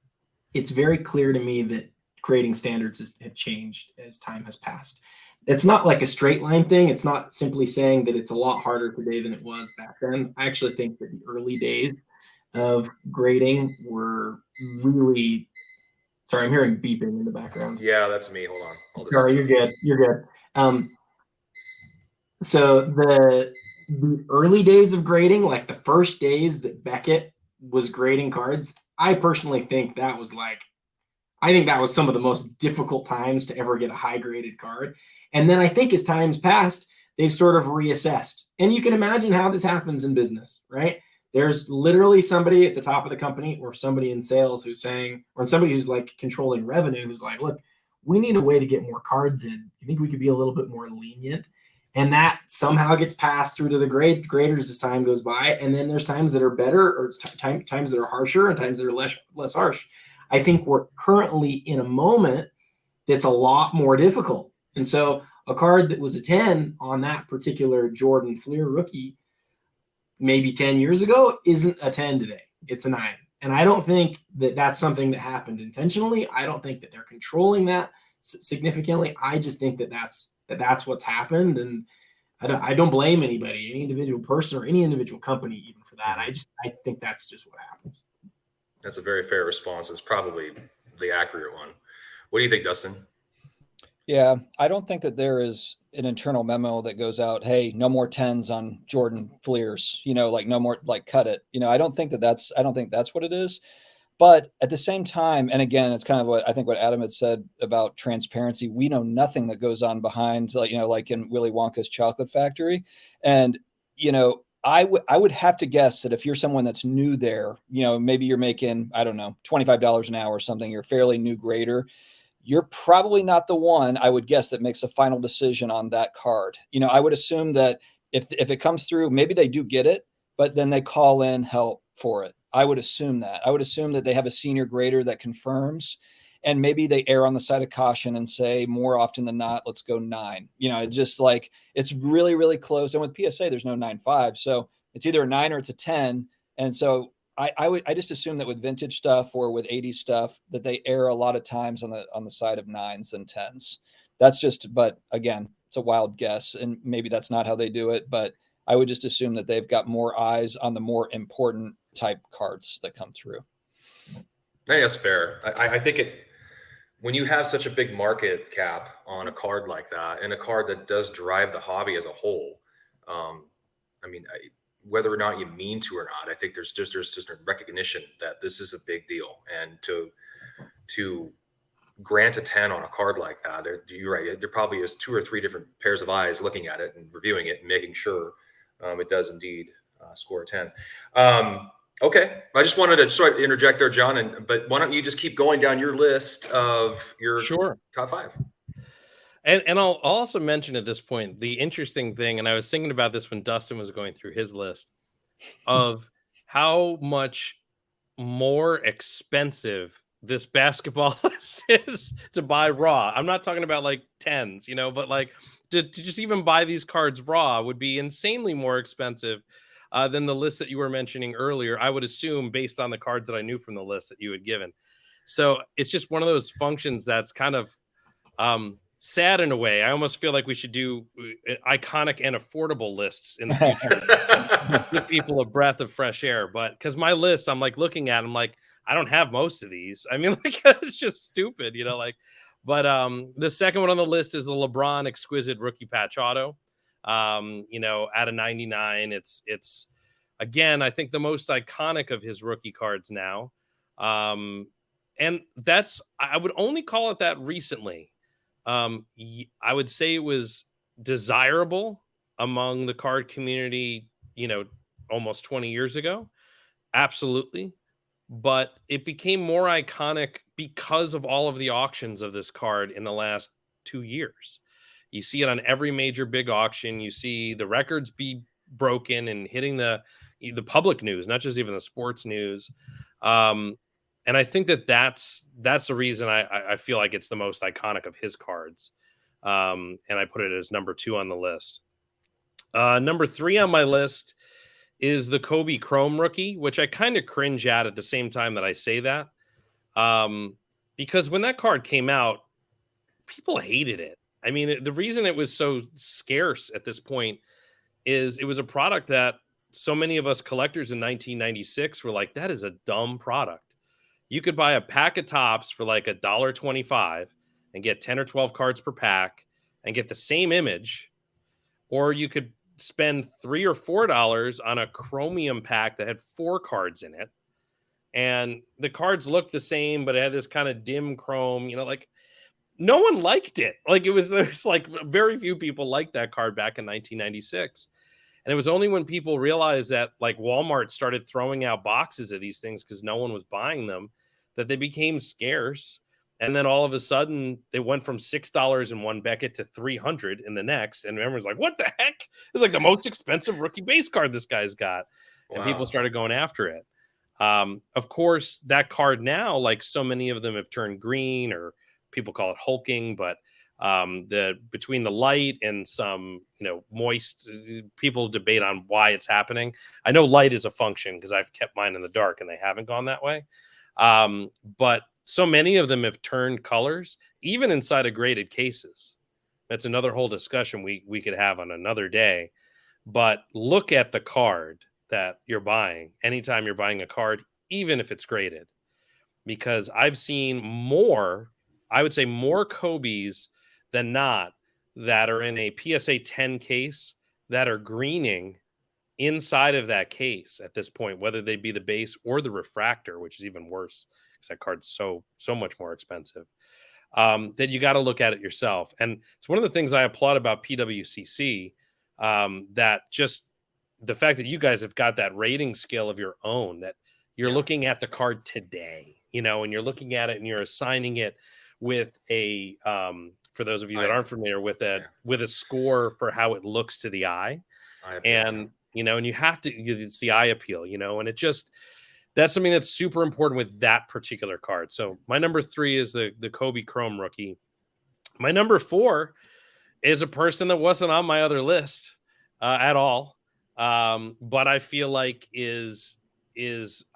it's very clear to me that grading standards have changed as time has passed. It's not like a straight line thing. It's not simply saying that it's a lot harder today than it was back then. I actually think that the early days of grading were really... Sorry, I'm hearing beeping in the background. Yeah, that's me. Hold on. Sorry, you're good. You're good. So the early days of grading, like the first days that Beckett was grading cards, I personally think that was some of the most difficult times to ever get a high graded card. And then I think as time's passed, they've sort of reassessed. And you can imagine how this happens in business, right? There's literally somebody at the top of the company or somebody in sales who's saying, or somebody who's like controlling revenue, who's like, look, we need a way to get more cards in. Do you think we could be a little bit more lenient? And that somehow gets passed through to the graders as time goes by. And then there's times that are better, or times that are harsher, and times that are less harsh. I think we're currently in a moment that's a lot more difficult. And so a card that was a 10 on that particular Jordan Fleer rookie maybe 10 years ago isn't a 10 today. It's a 9. And I don't think that that's something that happened intentionally. I don't think that they're controlling that significantly. I just think that that's what's happened. And I don't blame anybody, any individual person or any individual company even for that. I think that's just what happens. That's a very fair response. It's probably the accurate one. What do you think, Dustin? Yeah, I don't think that there is an internal memo that goes out, hey, no more 10s on Jordan Fleers, like no more, like cut it. I don't think that's what it is. But at the same time, and again, it's kind of what I think what Adam had said about transparency. We know nothing that goes on behind, like in Willy Wonka's chocolate factory. And, I would have to guess that if you're someone that's new there, maybe you're making, I don't know, $25 an hour or something, you're a fairly new grader. You're probably not the one, I would guess, that makes a final decision on that card. I would assume that if it comes through, maybe they do get it, but then they call in help for it. I would assume that they have a senior grader that confirms, and maybe they err on the side of caution and say more often than not, let's go 9. Just like it's really, really close. And with PSA, there's no 9.5. So it's either a 9 or it's a 10. And so I just assume that with vintage stuff or with 80s stuff that they err a lot of times on the side of 9s and 10s. But again, it's a wild guess, and maybe that's not how they do it, but I would just assume that they've got more eyes on the more important type cards that come through. I think that's fair. I think when you have such a big market cap on a card like that, and a card that does drive the hobby as a whole, whether or not you mean to or not, I think there's just a recognition that this is a big deal, and to grant a 10 on a card like that, you're right. There probably is 2 or 3 different pairs of eyes looking at it and reviewing it and making sure it does indeed score a 10. Okay, I just wanted to sort of interject there, John. But why don't you just keep going down your list of your top 5? And I'll also mention at this point the interesting thing, and I was thinking about this when Dustin was going through his list, of how much more expensive this basketball list is to buy raw. I'm not talking about like 10s, but like to just even buy these cards raw would be insanely more expensive than the list that you were mentioning earlier. I would assume, based on the cards that I knew from the list that you had given. So it's just one of those functions that's kind of sad in a way. I almost feel like we should do iconic and affordable lists in the future to give people a breath of fresh air. But because my list, I'm like looking at them like, I don't have most of these. I mean, like, it's just stupid, but the second one on the list is the LeBron exquisite rookie patch auto. At a 99, it's again, I think the most iconic of his rookie cards now. And I would only call it that recently. I would say it was desirable among the card community, almost 20 years ago. Absolutely. But it became more iconic because of all of the auctions of this card in the last 2 years. You see it on every major big auction. You see the records be broken and hitting the public news, not just even the sports news. And I think that's the reason I feel like it's the most iconic of his cards. And I put it as number 2 on the list. Number 3 on my list is the Kobe Chrome rookie, which I kind of cringe at the same time that I say that. Because when that card came out, people hated it. I mean, the reason it was so scarce at this point is it was a product that so many of us collectors in 1996 were like, that is a dumb product. You could buy a pack of tops for like $1.25 and get 10 or 12 cards per pack and get the same image, or you could spend $3 or $4 on a chromium pack that had 4 cards in it, and the cards looked the same, but it had this kind of dim chrome. Like no one liked it. Like there's like very few people liked that card back in 1996. And it was only when people realized that like Walmart started throwing out boxes of these things because no one was buying them, that they became scarce. And then all of a sudden they went from $6 in one Beckett to $300 in the next. And everyone's like, what the heck? It's like the most expensive rookie base card this guy's got. And people started going after it. Of course, that card now, like so many of them have turned green, or people call it hulking, but Between the light and some, moist, people debate on why it's happening. I know light is a function because I've kept mine in the dark and they haven't gone that way. But so many of them have turned colors, even inside of graded cases. That's another whole discussion we could have on another day. But look at the card that you're buying anytime you're buying a card, even if it's graded, because I've seen I would say more Kobe's than not that are in a PSA 10 case that are greening inside of that case at this point, whether they be the base or the refractor, which is even worse because that card's so much more expensive. That you got to look at it yourself. And it's one of the things I applaud about PWCC, that just the fact that you guys have got that rating scale of your own, that you're looking at the card today, and you're looking at it and you're assigning it with a, for those of you that aren't familiar with it, with a score for how it looks to the eye. And, and you have to, it's the eye appeal, and it just, that's something that's super important with that particular card. So my number 3 is the Kobe Chrome rookie. My number 4 is a person that wasn't on my other list at all, but I feel like is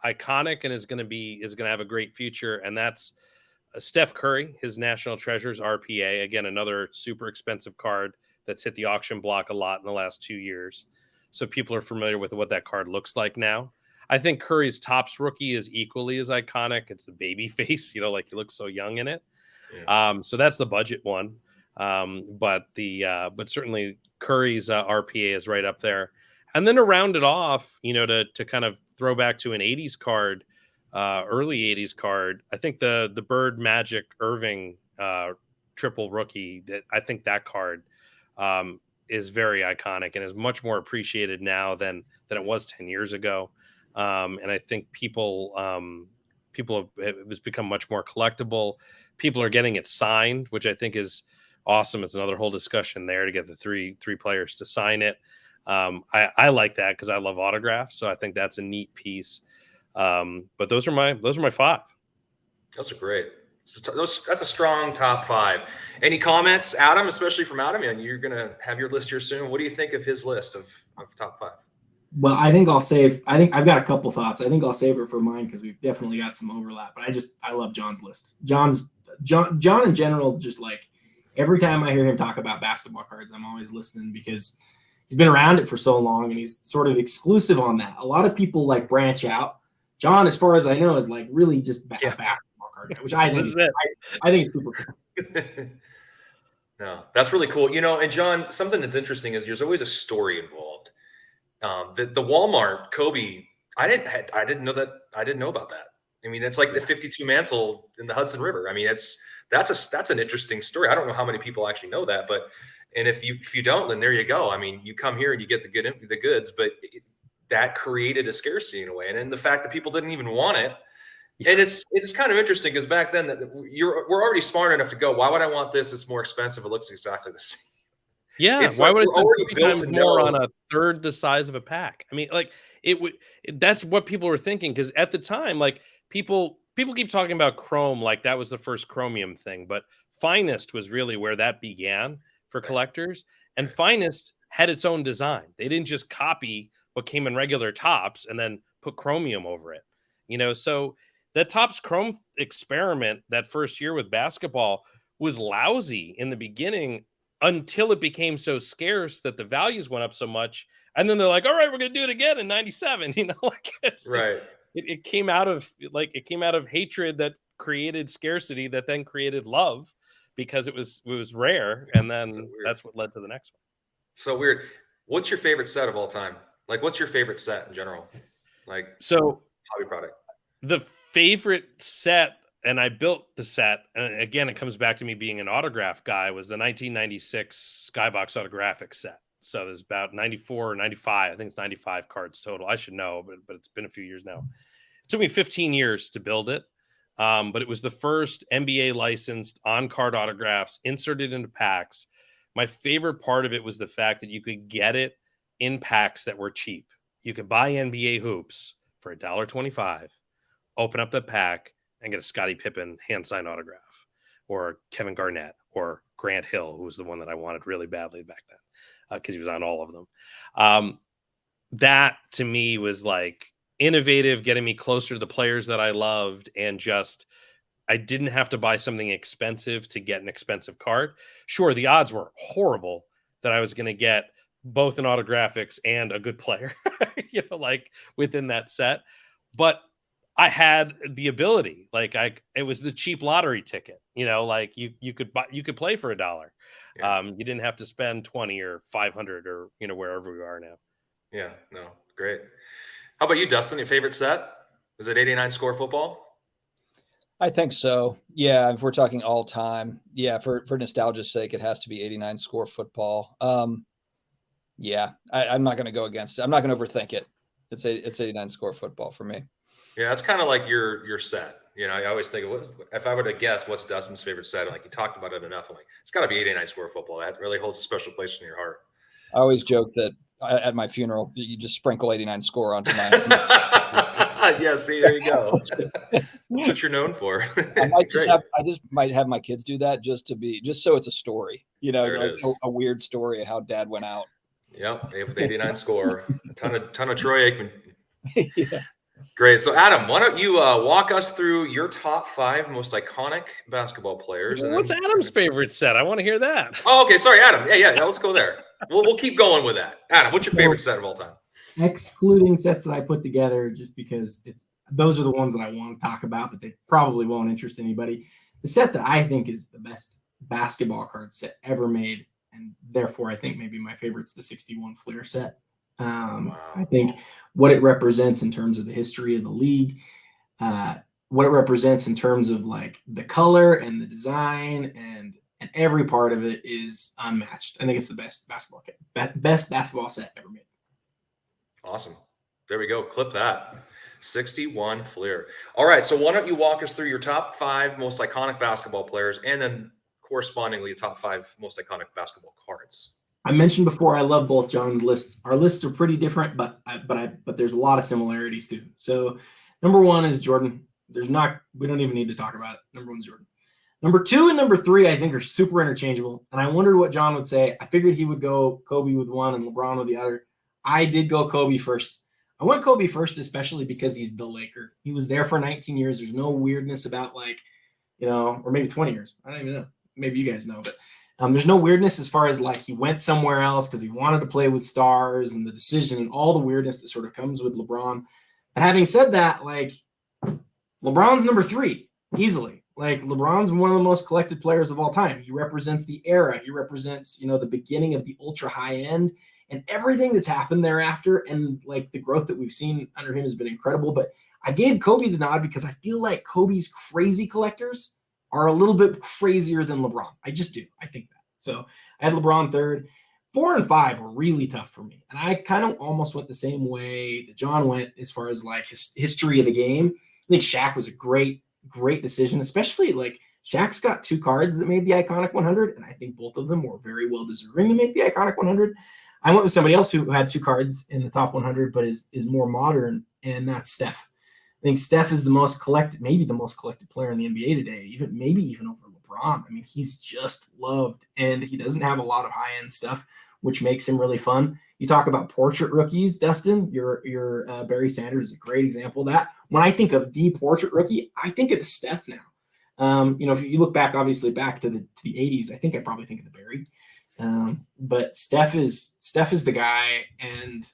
iconic and is going to have a great future, and that's Steph Curry, his National Treasures RPA. Again, another super expensive card that's hit the auction block a lot in the last 2 years, so people are familiar with what that card looks like now. I think Curry's Topps rookie is equally as iconic. It's the baby face, like he looks so young in it. Yeah. So that's the budget one. But certainly Curry's RPA is right up there. And then to round it off, to kind of throw back to an 80s card, early 80s card, I think the Bird Magic Irving triple rookie, that I think that card is very iconic and is much more appreciated now than it was 10 years ago. And I think it's become much more collectible. People are getting it signed, which I think is awesome. It's another whole discussion there to get the three players to sign it. I like that because I love autographs, so I think that's a neat piece. But those are my 5. Those are great. That's a strong top 5. Any comments, Adam, especially from Adam? And you're gonna have your list here soon. What do you think of his list of top 5? Well, I think I've got a couple thoughts. I think I'll save it for mine because we've definitely got some overlap. But I love John's list. John in general, just like every time I hear him talk about basketball cards, I'm always listening because he's been around it for so long and he's sort of exclusive on that. A lot of people like branch out. John, as far as I know, is like really just a basketball card, which I think I think it's super cool. No, that's really cool. And John, something that's interesting is there's always a story involved. The Walmart Kobe, I didn't know that. I didn't know about that. I mean, it's like the 52 mantle in the Hudson River. I mean, that's an interesting story. I don't know how many people actually know that, and if you don't, then there you go. I mean, you come here and you get the goods, but that created a scarcity in a way, and then the fact that people didn't even want it. And it's kind of interesting because back then we're already smart enough to go, why would I want this? It's more expensive. It looks exactly the same. Yeah, it's why like would already it built be to more know. on a third the size of a pack? I mean, like that's what people were thinking because at the time, like people keep talking about chrome like that was the first chromium thing, but Finest was really where that began for collectors, and Finest had its own design. They didn't just copy what came in regular Topps and then put chromium over it. So that Topps Chrome experiment that first year with basketball was lousy in the beginning, until it became so scarce that the values went up so much. And then they're like, all right, we're going to do it again in 97. Right. It came out of hatred that created scarcity that then created love because it was rare. And then that's what led to the next one. So weird. What's your favorite set of all time? Like, what's your favorite set in general? Like, so hobby product. The favorite set, and I built the set, and again, it comes back to me being an autograph guy, was the 1996 Skybox autographic set. So there's about 94 or 95. I think it's 95 cards total. I should know, but it's been a few years now. It took me 15 years to build it, but it was the first NBA licensed on-card autographs inserted into packs. My favorite part of it was the fact that you could get it in packs that were cheap. You could buy NBA hoops for $1.25, open up the pack, and get a Scottie Pippen hand-signed autograph, or Kevin Garnett or Grant Hill, who was the one that I wanted really badly back then because he was on all of them. That to me was like innovative, getting me closer to the players that I loved, and just I didn't have to buy something expensive to get an expensive card. Sure, the odds were horrible that I was going to get both an autographics and a good player, like within that set. But I had the ability, it was the cheap lottery ticket, like you could play for $1. Yeah. You didn't have to spend 20 or 500 or, wherever we are now. Yeah, no, great. How about you, Dustin? Your favorite set? Was it 89 score football? I think so. Yeah, if we're talking all time, yeah, for nostalgia's sake, it has to be 89 score football. Yeah, I'm not going to go against it. I'm not going to overthink it. It's 89 score football for me. Yeah, that's kind of like your set. I always think if I were to guess what's Dustin's favorite set, like you talked about it enough, I'm like, it's got to be 89 score football. That really holds a special place in your heart. I always joke that at my funeral, you just sprinkle 89 score onto mine. Yeah, see, there you go. That's what you're known for. I just might have my kids do that just so it's a story, like a weird story of how dad went out. Yep, with 89 score, a ton of Troy Aikman. Yeah. Great. So, Adam, why don't you walk us through your top 5 most iconic basketball players? Well, what's Adam's favorite set? I want to hear that. Oh, okay. Sorry, Adam. Yeah. Let's go there. We'll keep going with that. Adam, what's your favorite set of all time? Excluding sets that I put together, just because those are the ones that I want to talk about, but they probably won't interest anybody. The set that I think is the best basketball card set ever made, and therefore I think maybe my favorite's the 61 Fleer set. Wow. I think what it represents in terms of the history of the league, what it represents in terms of like the color and the design and every part of it is unmatched. I think it's the best basketball set ever made. Awesome. There we go. Clip that. 61 Fleer. All right. So why don't you walk us through your top 5 most iconic basketball players, and then correspondingly top 5 most iconic basketball cards. I mentioned before I love both John's lists. Our lists are pretty different, but there's a lot of similarities too. So number 1 is Jordan. We don't even need to talk about it. Number 1 is Jordan. Number 2 and number 3 I think are super interchangeable, and I wondered what John would say. I figured he would go Kobe with one and LeBron with the other. I did go Kobe first. I went Kobe first, especially because he's the Laker. He was there for 19 years. There's no weirdness about or maybe 20 years. I don't even know. Maybe you guys know, but there's no weirdness as far as like he went somewhere else because he wanted to play with stars and the decision and all the weirdness that sort of comes with LeBron. But having said that, like LeBron's number 3 easily. Like LeBron's one of the most collected players of all time. He represents the era. He represents, the beginning of the ultra high end and everything that's happened thereafter. And like the growth that we've seen under him has been incredible. But I gave Kobe the nod because I feel like Kobe's crazy collectors are a little bit crazier than LeBron. I just do. I think that. So I had LeBron 3rd. 4 and 5 were really tough for me. And I kind of almost went the same way that John went as far as like his history of the game. I think Shaq was a great decision, especially like Shaq's got 2 cards that made the iconic 100. And I think both of them were very well deserving to make the iconic 100. I went with somebody else who had 2 cards in the top 100, but is more modern. And that's Steph. I think Steph is maybe the most collected player in the NBA today, maybe even over LeBron. I mean, he's just loved, and he doesn't have a lot of high-end stuff, which makes him really fun. You talk about portrait rookies, Dustin. Your Barry Sanders is a great example of that. When I think of the portrait rookie, I think of the Steph now. If you look back, obviously back to the 80s, I think I probably think of the Barry. But Steph is the guy, and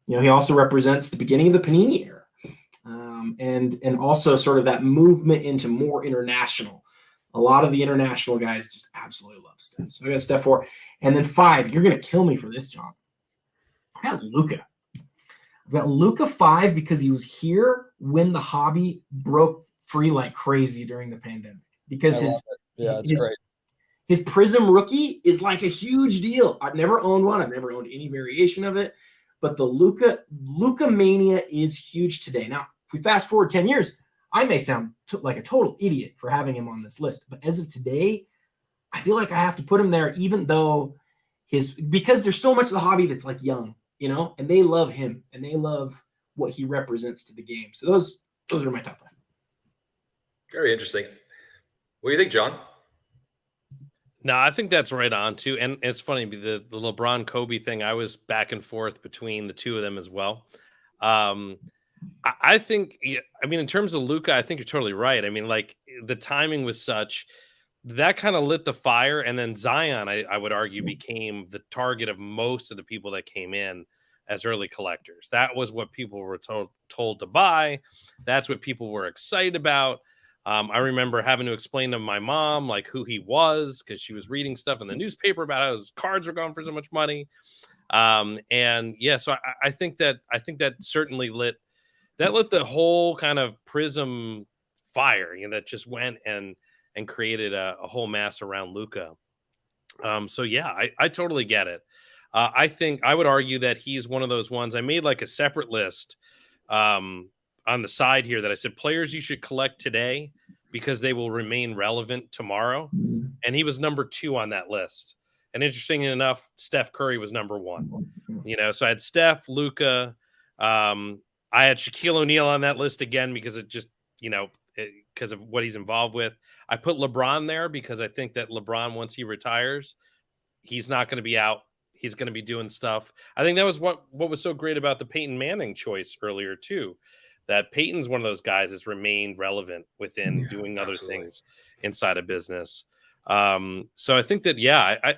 he also represents the beginning of the Panini era. And also sort of that movement into more international. A lot of the international guys just absolutely love Steph. So I got Steph 4. And then 5, you're going to kill me for this, John. I got Luka. I've got Luka 5 because he was here when the hobby broke free like crazy during the pandemic. Because great. His Prism rookie is like a huge deal. I've never owned one. I've never owned any variation of it. But the Luka mania is huge today. Now, if we fast forward 10 years, I may sound like a total idiot for having him on this list. But as of today, I feel like I have to put him there, even though because there's so much of the hobby that's like young, and they love him and they love what he represents to the game. So those are my top 5. Very interesting. What do you think, John? No, I think that's right on too. And it's funny, the LeBron Kobe thing, I was back and forth between the two of them as well. I think, I mean, in terms of Luka, I think you're totally right. I mean, like the timing was such that kind of lit the fire. And then Zion, I would argue, became the target of most of the people that came in as early collectors. That was what people were told to buy. That's what people were excited about. I remember having to explain to my mom like who he was because she was reading stuff in the newspaper about how his cards were going for so much money. And yeah, so I think that certainly lit the whole kind of Prism fire, that just went and created a whole mass around Luka. So yeah, I totally get it. I think I would argue that he's one of those ones. I made like a separate list on the side here that I said players you should collect today because they will remain relevant tomorrow. And he was number 2 on that list. And interestingly enough, Steph Curry was number 1. So I had Steph, Luka. I had Shaquille O'Neal on that list again because it just, because of what he's involved with. I put LeBron there because I think that LeBron, once he retires, he's not going to be out. He's going to be doing stuff. I think that was what was so great about the Peyton Manning choice earlier too, that Peyton's one of those guys that's remained relevant within doing other things inside of business. So I think that,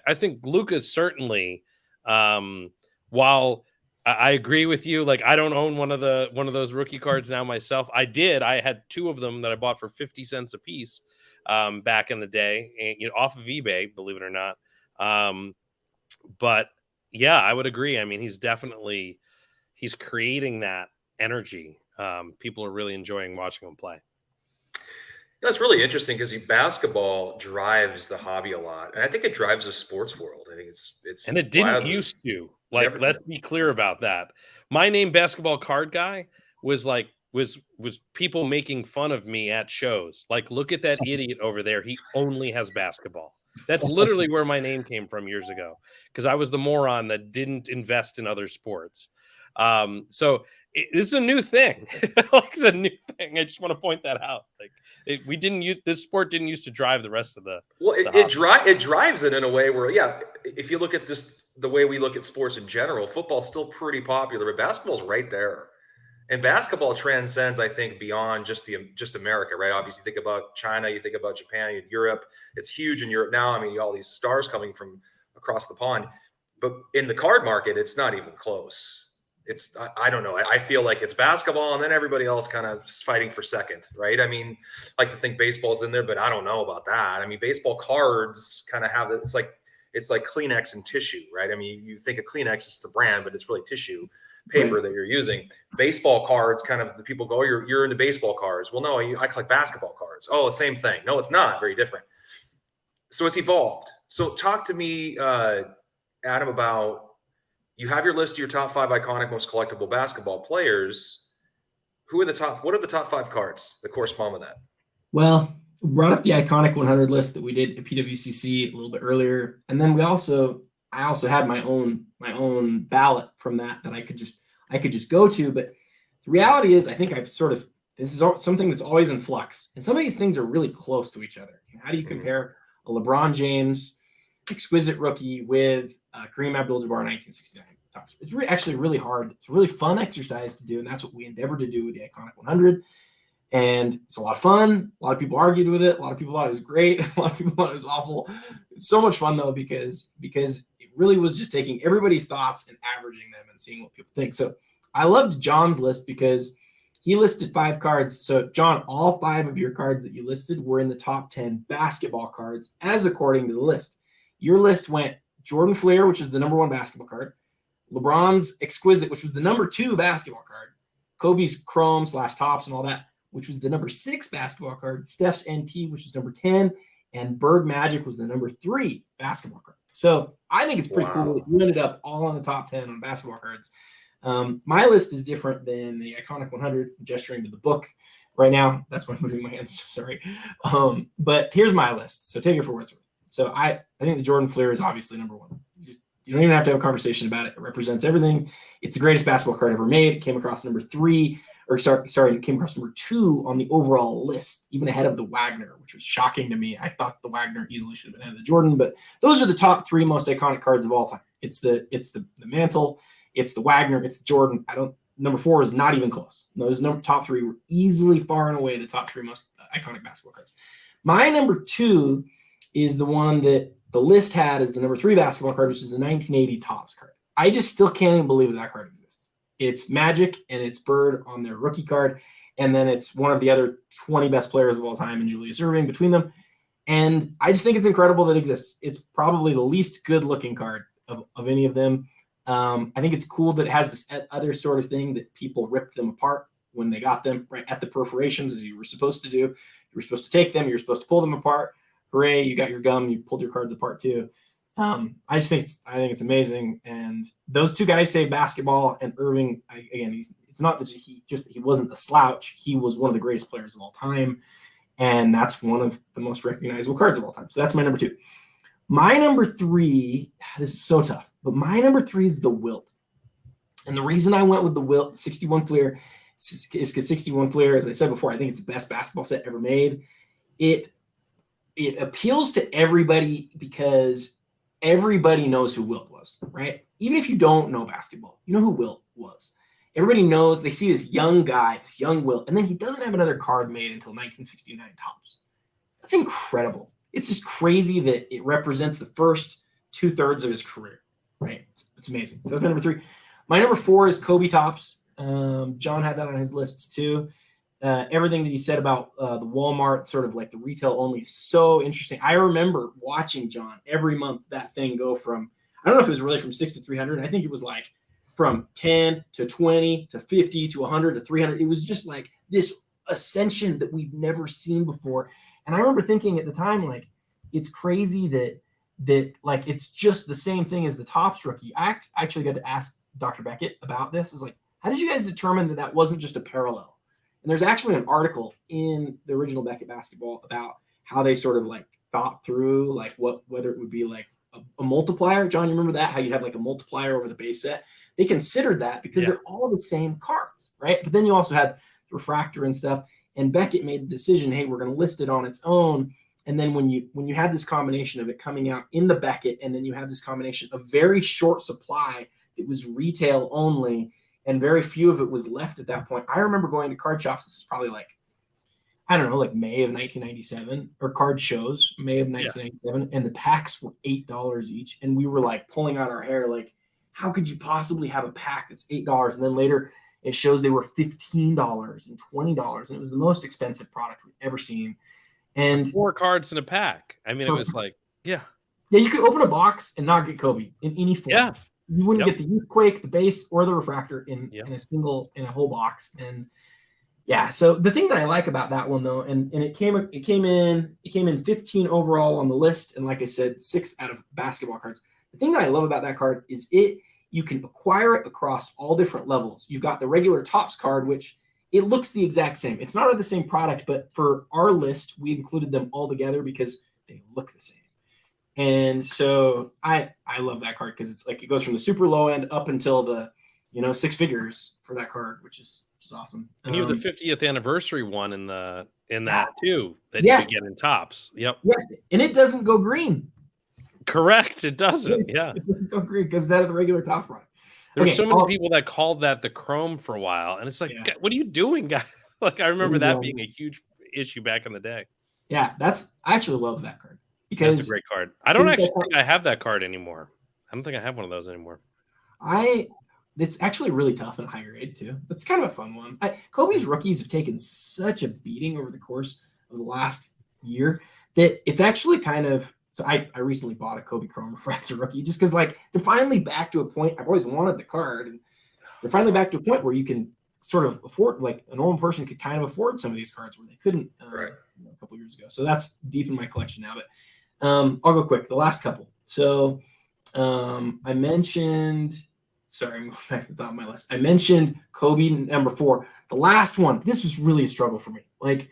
I think Luka's certainly, while I agree with you, like I don't own one of those rookie cards now myself. I had 2 of them that I bought for 50 cents a piece back in the day, and off of eBay, believe it or not. But yeah, I would agree. I mean, he's creating that energy. People are really enjoying watching him play. That's really interesting because basketball drives the hobby a lot, and I think it drives the sports world. I think it's and it didn't used to. Like, let's be clear about that. My name, Basketball Card Guy, was people making fun of me at shows. Like, look at that idiot over there. He only has basketball. That's literally where my name came from years ago, because I was the moron that didn't invest in other sports. So this is a new thing. It's a new thing. I just want to point that out. Like, this sport didn't used to drive the rest of the. Well, it drives it in a way where, if you look at this, the way we look at sports in general, football's still pretty popular, but basketball's right there. And basketball transcends, I think, beyond just America, right? Obviously, think about China, you think about Japan, Europe. It's huge in Europe now. I mean, all these stars coming from across the pond. But in the card market, it's not even close. I don't know. I feel like it's basketball, and then everybody else kind of fighting for second, right? I mean, I like to think baseball's in there, but I don't know about that. I mean, baseball cards kind of have it. It's like Kleenex and tissue, right? I mean, you think of Kleenex, it's the brand, but it's really tissue paper that you're using. Baseball cards, kind of the people go, you're into baseball cards. Well, no, I collect basketball cards. Oh, same thing. No, it's not. Very different. So it's evolved. So talk to me, Adam, about, you have your list of your top 5 iconic, most collectible basketball players. What are the top 5 cards that correspond with that? Well, we brought up the iconic 100 list that we did at PWCC a little bit earlier. And then I also had my own ballot from that I could just go to. But the reality is, I think this is something that's always in flux. And some of these things are really close to each other. How do you compare a LeBron James exquisite rookie with Kareem Abdul-Jabbar 1969 Topps? It's actually really hard. It's a really fun exercise to do, and that's what we endeavored to do with the iconic 100. And it's a lot of fun. A lot of people argued with it. A lot of people thought it was great. A lot of people thought it was awful. It's so much fun though, because it really was just taking everybody's thoughts and averaging them and seeing what people think. So I loved John's list because he listed 5 cards. So John, all 5 of your cards that you listed were in the top 10 basketball cards as according to the list. Your list went Jordan Flair, which is the number 1 basketball card, LeBron's Exquisite, which was the number 2 basketball card, Kobe's Chrome / Topps and all that, which was the number 6 basketball card, Steph's NT, which is number 10, and Bird Magic was the number 3 basketball card. So I think it's pretty cool that you ended up all in the top 10 on basketball cards. My list is different than the iconic 100. I'm gesturing to the book right now. That's why I'm moving my hands. Sorry. But here's my list. So take it for what it's worth. So I think the Jordan Flair is obviously number 1. You don't even have to have a conversation about it. It represents everything. It's the greatest basketball card ever made. It came across number 3 It came across number 2 on the overall list, even ahead of the Wagner, which was shocking to me. I thought the Wagner easily should have been ahead of the Jordan, but those are the top 3 most iconic cards of all time. It's the Mantle, it's the Wagner, it's the Jordan. Number 4 is not even close. Those top 3 were easily far and away the top 3 most iconic basketball cards. My number 2 is the one that the list had as the number 3 basketball card, which is the 1980 Topps card. I just still can't even believe that card exists. It's Magic and it's Bird on their rookie card, and then it's one of the other 20 best players of all time and Julius Erving between them. And I just think it's incredible that it exists. It's probably the least good-looking card of any of them. I think it's cool that it has this other sort of thing that people ripped them apart when they got them right at the perforations, as you were supposed to do. You were supposed to take them. You're supposed to pull them apart. Hooray, you got your gum. You pulled your cards apart too. I think it's amazing. And those 2 guys saved basketball. And Erving, it's not that he wasn't a slouch. He was one of the greatest players of all time. And that's one of the most recognizable cards of all time. So that's my number 2. My number 3, this is so tough, but my number 3 is the Wilt. And the reason I went with the Wilt 61 Fleer is because 61 Fleer, as I said before, I think it's the best basketball set ever made. It appeals to everybody because everybody knows who Wilt was, right? Even if you don't know basketball, you know who Wilt was. Everybody knows, they see this young guy, this young Wilt, and then he doesn't have another card made until 1969 Topps. That's incredible. It's just crazy that it represents the first 2/3 of his career, right? It's amazing. So that's my number 3. My number 4 is Kobe Topps. John had that on his lists too. Everything that he said about the Walmart, sort of like the retail only, is so interesting. I remember watching John every month that thing go from, I don't know if it was really from 6 to 300. I think it was like from 10 to 20 to 50 to 100 to 300. It was just like this ascension that we've never seen before. And I remember thinking at the time, like, it's crazy that like it's just the same thing as the Topps rookie. I actually got to ask Dr. Beckett about this. I was like, how did you guys determine that wasn't just a parallel? And there's actually an article in the original Beckett Basketball about how they sort of like thought through like whether it would be like a multiplier. John, you remember that? How you have like a multiplier over the base set? They considered that because they're all the same cards, right? But then you also had the refractor and stuff. And Beckett made the decision, hey, we're going to list it on its own. And then when you had this combination of it coming out in the Beckett, and then you had this combination of very short supply that was retail only, and very few of it was left at that point. I remember going to card shops. This is probably like, I don't know, like May of 1997, or card shows, May of 1997. And the packs were $8 each. And we were like pulling out our hair, like, how could you possibly have a pack that's $8? And then later it shows they were $15 and $20. And it was the most expensive product we've ever seen. And 4 cards in a pack. I mean, it was like, yeah, you could open a box and not get Kobe in any form. Yeah. You wouldn't get the Youthquake, the base, or the refractor in a whole box. And yeah, so the thing that I like about that one though, and it came in 15 overall on the list, and like I said, 6 out of basketball cards. The thing that I love about that card is you can acquire it across all different levels. You've got the regular Topps card, which it looks the exact same. It's not the same product, but for our list, we included them all together because they look the same. And so I love that card because it's like it goes from the super low end up until the 6 figures for that card, which is awesome. And you have the 50th anniversary one in that too that you can get in Topps. Yep. Yes, and it doesn't go green. Correct, it doesn't. Yeah, it doesn't go green because it's out of the regular Topps product. There's so many people that called that the Chrome for a while, and it's like, what are you doing, guys? Like I remember that being a huge issue back in the day. Yeah, I actually love that card. Because that's a great card. I don't actually think I have that card anymore. I don't think I have one of those anymore. It's actually really tough in high grade too. That's kind of a fun one. Kobe's rookies have taken such a beating over the course of the last year that it's actually kind of. So I recently bought a Kobe Chrome Refractor rookie just because like they're finally back to a point. I've always wanted the card, and they're finally back to a point where you can sort of afford, like a normal person could kind of afford some of these cards where they couldn't a couple years ago. So that's deep in my collection now, but. I'll go quick. The last couple. So I mentioned, sorry, I'm going back to the top of my list. I mentioned Kobe number 4. The last one, this was really a struggle for me. Like,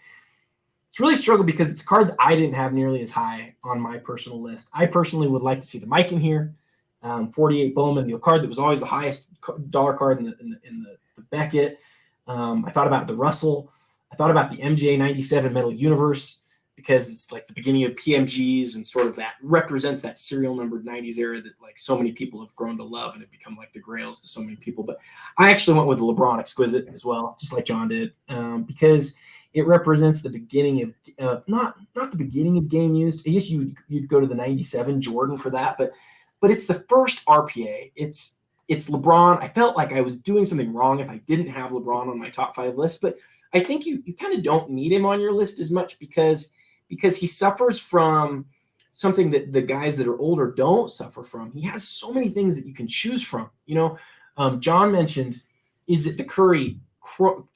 it's really a struggle because it's a card that I didn't have nearly as high on my personal list. I personally would like to see the Mike in here. 48 Bowman, the card that was always the highest dollar card in the Beckett. I thought about the Russell. I thought about the MJ 97 Metal Universe because it's like the beginning of PMGs and sort of that represents that serial numbered 90s era that like so many people have grown to love and have become like the grails to so many people. But I actually went with the LeBron Exquisite as well, just like John did, because it represents the beginning of not the beginning of game used. I guess you'd go to the 97 Jordan for that, but it's the first RPA. It's LeBron. I felt like I was doing something wrong if I didn't have LeBron on my top 5 list, but I think you kind of don't need him on your list as much because he suffers from something that the guys that are older don't suffer from. He has so many things that you can choose from. John mentioned, is it the Curry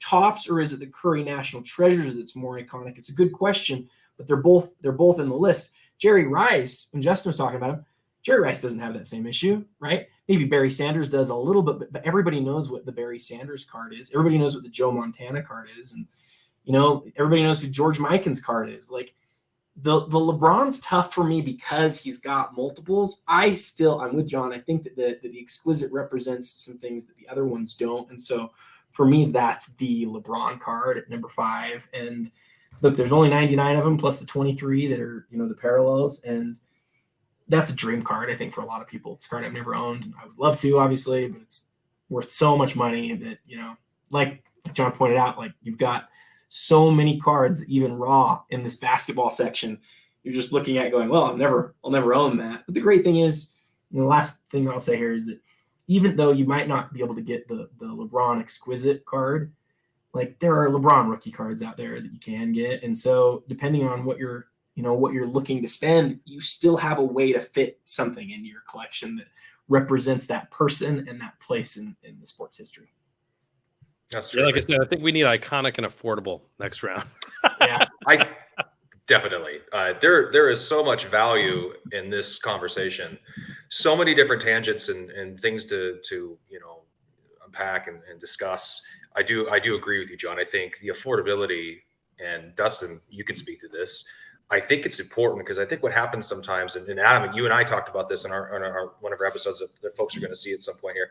tops or is it the Curry National Treasures that's more iconic? It's a good question, but they're both in the list. Jerry Rice, when Justin was talking about him, Jerry Rice doesn't have that same issue, right? Maybe Barry Sanders does a little bit, but everybody knows what the Barry Sanders card is. Everybody knows what the Joe Montana card is. And, everybody knows who George Mikan's card is. Like the LeBron's tough for me because he's got multiples. I'm with John. I think that the Exquisite represents some things that the other ones don't. And so for me, that's the LeBron card at number 5. And look, there's only 99 of them plus the 23 that are, the parallels. And that's a dream card, I think, for a lot of people. It's a card I've never owned. And I would love to, obviously, but it's worth so much money that, like John pointed out, like you've got so many cards, even raw in this basketball section. You're just looking at going, well, I'll never own that. But the great thing is, the last thing I'll say here is that even though you might not be able to get the LeBron Exquisite card, like there are LeBron rookie cards out there that you can get. And so depending on what you're looking to spend, you still have a way to fit something into your collection that represents that person and that place in the sports history. That's true. Yeah, like I said, I think we need iconic and affordable next round. Yeah, I definitely. There is so much value in this conversation, so many different tangents and things to unpack and discuss. I do agree with you, John. I think the affordability, and Dustin, you can speak to this. I think it's important because I think what happens sometimes, and Adam, you and I talked about this in our one of our episodes that folks are going to see at some point here.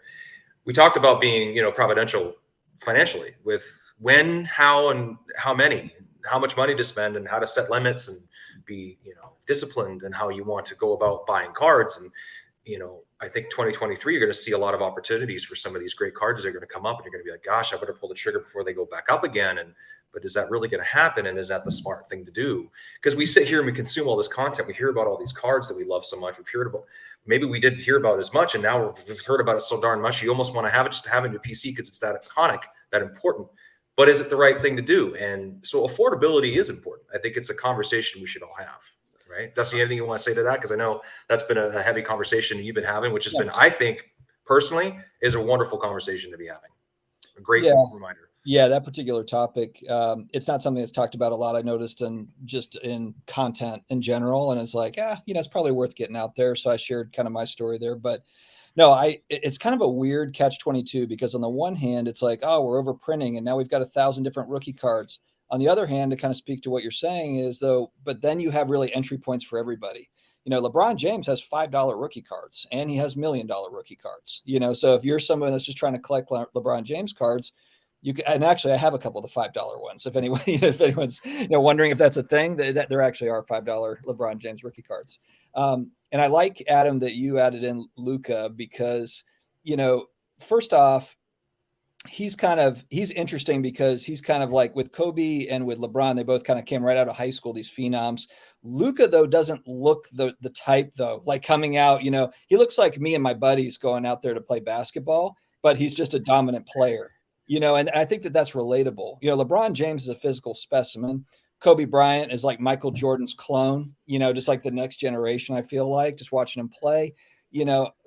We talked about being, providential financially with when, how, and how much money to spend and how to set limits and be, disciplined and how you want to go about buying cards. And, I think 2023, you're going to see a lot of opportunities for some of these great cards that are going to come up and you're going to be like, gosh, I better pull the trigger before they go back up again. But is that really going to happen? And is that the smart thing to do? Because we sit here and we consume all this content. We hear about all these cards that we love so much. We've heard about, maybe we didn't hear about as much. And now we've heard about it so darn much. You almost want to have it just to have it in your PC because it's that iconic, that important. But is it the right thing to do? And so affordability is important. I think it's a conversation we should all have. Right. Dustin, anything you want to say to that? Because I know that's been a heavy conversation you've been having, which has been, I think, personally, is a wonderful conversation to be having. A great reminder. Yeah, that particular topic, it's not something that's talked about a lot. I noticed in content in general, and it's like, it's probably worth getting out there. So I shared kind of my story there. But no, it's kind of a weird catch-22 because on the one hand, it's like, oh, we're overprinting, and now we've got 1,000 different rookie cards. On the other hand, to kind of speak to what you're saying is but then you have really entry points for everybody. LeBron James has $5 rookie cards and he has $1 million rookie cards, so if you're someone that's just trying to collect LeBron James cards, you can, and actually I have a couple of the $5 ones. If anyone's, wondering if that's a thing, that there actually are $5 LeBron James rookie cards. And I like, Adam, that you added in Luka because, first off, he's interesting because he's kind of like with Kobe and with LeBron, they both kind of came right out of high school, these phenoms. Luka, though, doesn't look the type, though, like coming out, he looks like me and my buddies going out there to play basketball, but he's just a dominant player, and I think that's relatable. LeBron James is a physical specimen. Kobe Bryant is like Michael Jordan's clone, just like the next generation, I feel like, just watching him play.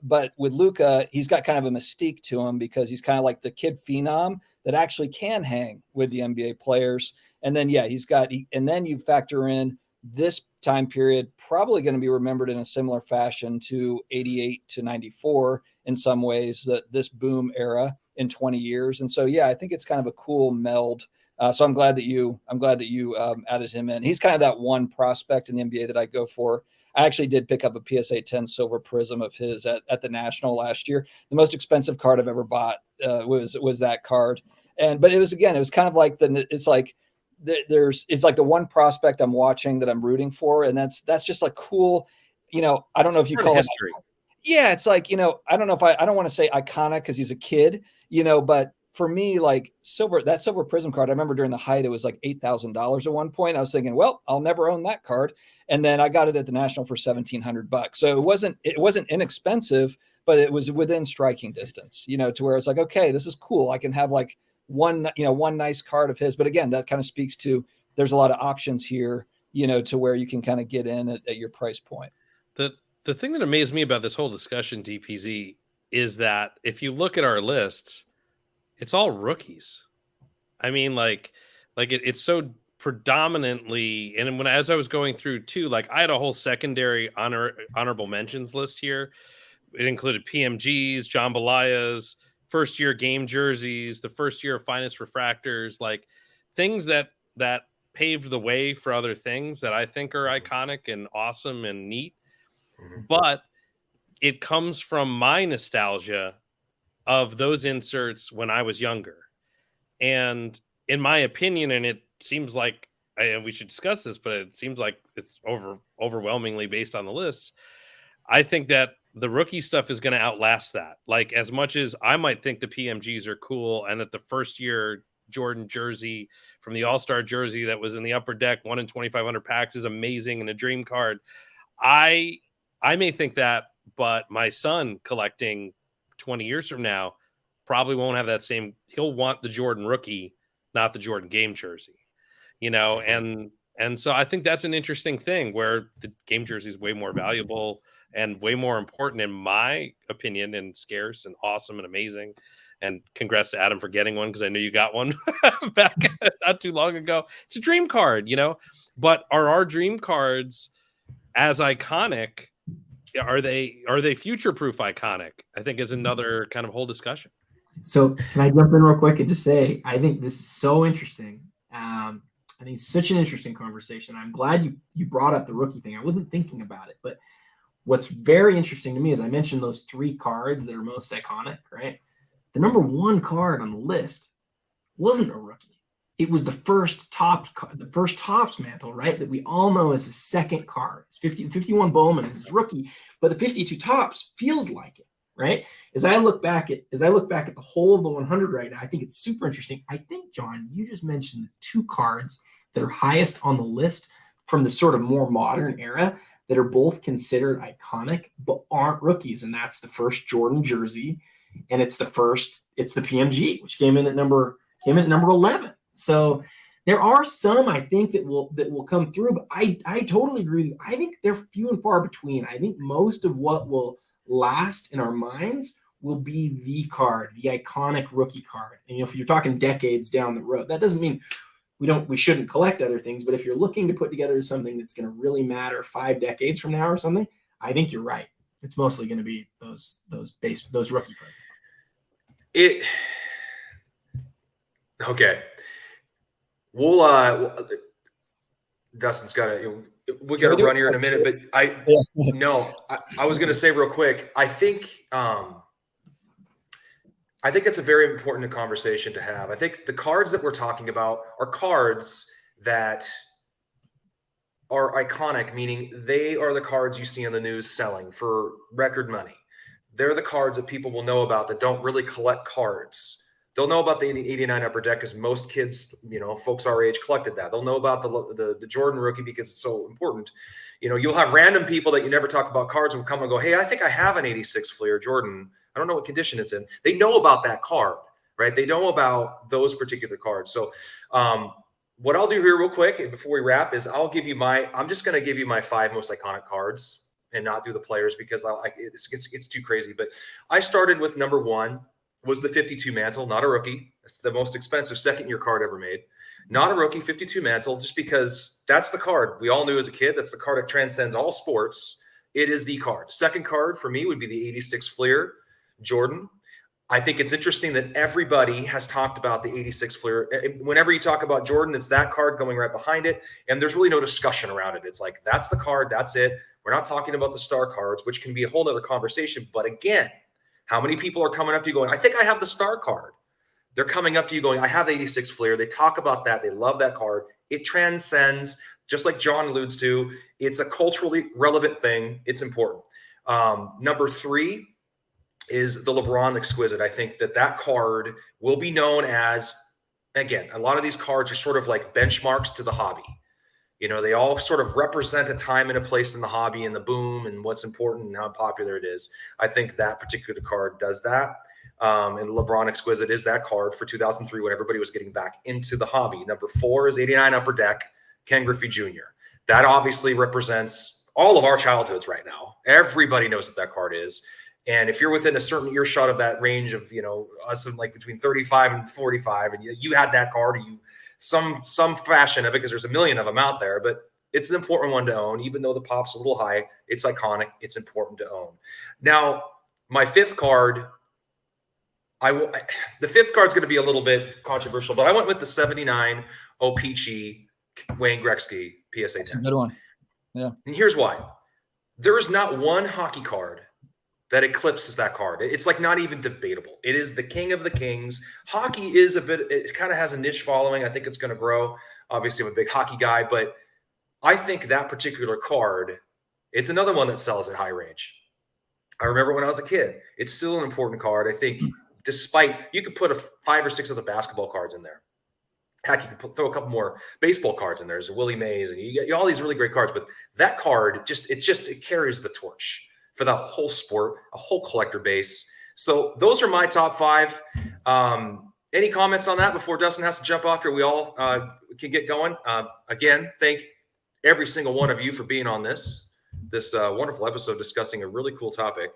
But with Luka, he's got kind of a mystique to him because he's kind of like the kid phenom that actually can hang with the NBA players. And then, and then you factor in this time period, probably going to be remembered in a similar fashion to 88 to 94 in some ways, this boom era in 20 years. And so, I think it's kind of a cool meld. So I'm glad that you added him in. He's kind of that one prospect in the NBA that I go for. I actually did pick up a PSA 10 silver prism of his at the National last year. The most expensive card I've ever bought was that card. But it was kind of like it's like it's like the one prospect I'm watching that I'm rooting for. And that's just like cool. I don't know if you call it history. Yeah. It's like, I don't know if I don't want to say iconic cause he's a kid, but for me, like that silver prism card, I remember during the height, it was like $8,000 at one point. I was thinking, well, I'll never own that card. And then I got it at the National for $1,700. So it wasn't inexpensive, but it was within striking distance, to where it's like, okay, this is cool. I can have like one nice card of his. But again, that kind of speaks to, there's a lot of options here, to where you can kind of get in at your price point. The thing that amazed me about this whole discussion, DPZ, is that if you look at our lists, it's all rookies. I mean, it's so predominantly, and as I was going through too, like I had a whole secondary honorable mentions list here. It included PMGs, jambalayas, first year game jerseys, the first year of finest refractors, like things that paved the way for other things that I think are iconic and awesome and neat. Mm-hmm. But it comes from my nostalgia of those inserts when I was younger. And in my opinion, and it seems like we should discuss this, but it seems like it's overwhelmingly based on the lists. I think that the rookie stuff is going to outlast that. Like, as much as I might think the PMGs are cool and that the first year Jordan jersey from the All-Star jersey that was in the upper deck, 1 in 2,500 packs, is amazing and a dream card. I may think that, but my son collecting 20 years from now probably won't have that same. He'll want the Jordan rookie, not the Jordan game jersey, and so I think that's an interesting thing where the game jersey is way more valuable and way more important, in my opinion, and scarce and awesome and amazing. And congrats to Adam for getting one, because I know you got one back not too long ago. It's a dream card, but are our dream cards as iconic? Are they future-proof iconic? I think is another kind of whole discussion. So can I jump in real quick and just say, I think this is so interesting. I think it's such an interesting conversation. I'm glad you brought up the rookie thing. I wasn't thinking about it, but what's very interesting to me is I mentioned those 3 cards that are most iconic, right? The number 1 card on the list wasn't a rookie. It was the first Topps mantle, right? That we all know is his second card. It's 51 Bowman is his rookie, but the 52 Topps feels like it, right? As I look back at the whole of the 100 right now, I think it's super interesting. I think, John, you just mentioned the 2 cards that are highest on the list from the sort of more modern era that are both considered iconic but aren't rookies, and that's the first Jordan jersey, and it's the PMG, which came in at number 11. So there are some, I think, that will come through, but I totally agree with you. I think they're few and far between. I think most of what will last in our minds will be the card, the iconic rookie card. And if you're talking decades down the road, that doesn't mean we shouldn't collect other things, but if you're looking to put together something that's going to really matter 5 decades from now or something, I think you're right. It's mostly going to be those rookie cards. Okay. We'll Dustin's got to. We got to run here in a minute, but I was going to say real quick. I think it's a very important conversation to have. I think the cards that we're talking about are cards that are iconic, meaning they are the cards you see on the news selling for record money. They're the cards that people will know about that don't really collect cards. They'll know about the 89 upper deck because most kids, folks our age collected that. They'll know about the Jordan rookie because it's so important. You'll have random people that you never talk about cards will come and go, hey, I think I have an 86 Fleer Jordan. I don't know what condition it's in. They know about that card, right? They know about those particular cards. So what I'll do here real quick before we wrap is I'm just going to give you my 5 most iconic cards and not do the players because it's too crazy. But I started with number 1. Was the 52 mantle, not a rookie. It's the most expensive second-year card ever made. Not a rookie, 52 mantle, just because that's the card we all knew as a kid. That's the card that transcends all sports. It is the card. Second card for me would be the 86 Fleer Jordan. I think it's interesting that everybody has talked about the 86 Fleer. Whenever you talk about Jordan, it's that card going right behind it, and there's really no discussion around it. It's like, that's the card, that's it. We're not talking about the star cards, which can be a whole other conversation. But again, how many people are coming up to you going, I think I have the star card? they're coming up to you going, I have the 86 Fleer. They talk about that. They love that card. It transcends, just like John alludes to, it's a culturally relevant thing. It's important. Number 3 is the LeBron Exquisite. I think that card will be known as, again, a lot of these cards are sort of like benchmarks to the hobby. You know, they all sort of represent a time and a place in the hobby and the boom and what's important and how popular it is. I think that particular card does that. And LeBron Exquisite is that card for 2003 when everybody was getting back into the hobby. Number 4 is 89 Upper Deck, Ken Griffey Jr. That obviously represents all of our childhoods right now. Everybody knows what that card is. And if you're within a certain earshot of that range of, you know, us in like between 35 and 45, and you had that card, or you some fashion of it, because there's a million of them out there, but it's an important one to own. Even though the pop's a little high, it's iconic. It's important to own. Now, my 5th card, the 5th card's going to be a little bit controversial, but I went with the 79 O-Pee-Chee Wayne Gretzky PSA 10. That's a good one. Yeah. And here's why. There is not one hockey card that eclipses that card. It's like not even debatable. It is the king of the kings. Hockey is it kind of has a niche following. I think it's going to grow. Obviously, I'm a big hockey guy, but I think that particular card, it's another one that sells at high range. I remember when I was a kid, it's still an important card. I think despite, you could put 5 or 6 other basketball cards in there. Heck, you could throw a couple more baseball cards in there. There's Willie Mays, and you get all these really great cards, but that card it carries the torch for the whole sport, a whole collector base. So those are my top 5. Any comments on that before Dustin has to jump off here? We all can get going. Again, thank every single one of you for being on this wonderful episode discussing a really cool topic.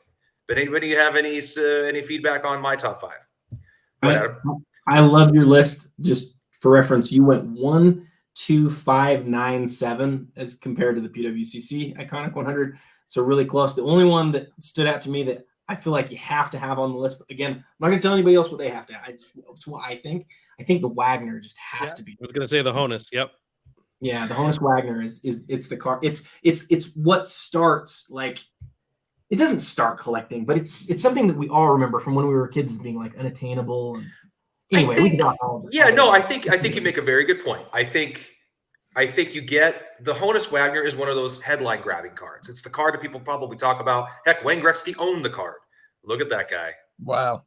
But anybody have any feedback on my top 5? I love your list. Just for reference, you went 1, 2, 5, 9, 7 as compared to the PWCC Iconic 100. So really close. The only one that stood out to me that I feel like you have to have on the list. But again, I'm not going to tell anybody else what they have to have. It's what I think. I think the Wagner just has to be. I was going to say the Honus. Yep. Yeah, the Honus Wagner is it's the car. It's what starts, like, it doesn't start collecting, but it's something that we all remember from when we were kids as being like unattainable. And anyway, we can talk all I think you make a very good point. I think you get the Honus Wagner is one of those headline grabbing cards. It's the card that people probably talk about. Heck, Wayne Gretzky owned the card. Look at that guy. Wow.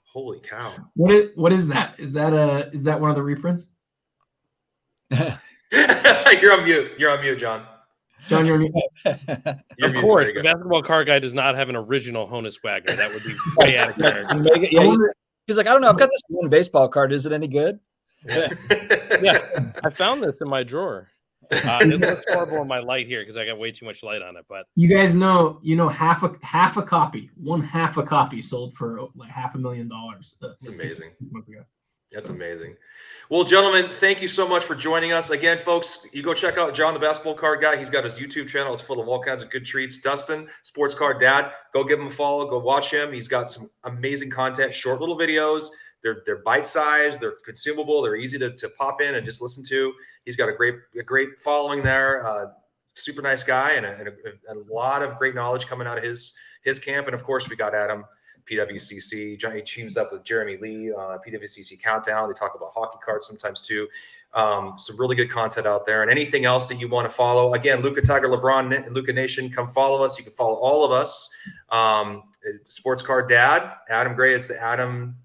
Holy cow. What is that? Is that one of the reprints? You're on mute. You're on mute, John. John, you're on mute. Of course, the basketball card guy does not have an original Honus Wagner. That would be way out of character. He's like, I don't know. I've got this one baseball card. Is it any good? Yeah, I found this in my drawer. It looks horrible in my light here because I got way too much light on it. But you guys know, half a copy, half a copy sold for like $500,000. That's amazing. That's amazing. Well, gentlemen, thank you so much for joining us. Again, folks, you go check out John, the basketball card guy. He's got his YouTube channel. It's full of all kinds of good treats. Dustin, Sportscard Dad, go give him a follow. Go watch him. He's got some amazing content, short little videos. They're bite-sized. They're consumable. They're easy to pop in and just listen to. He's got a great following there. Super nice guy and a lot of great knowledge coming out of his camp. And, of course, we got Adam, PWCC. Johnny teams up with Jeremy Lee on PWCC Countdown. They talk about hockey cards sometimes too. Some really good content out there. And anything else that you want to follow, again, Luca Tiger, LeBron, and Luca Nation, come follow us. You can follow all of us. Sportscard Dad, Adam Gray. It's the Adam.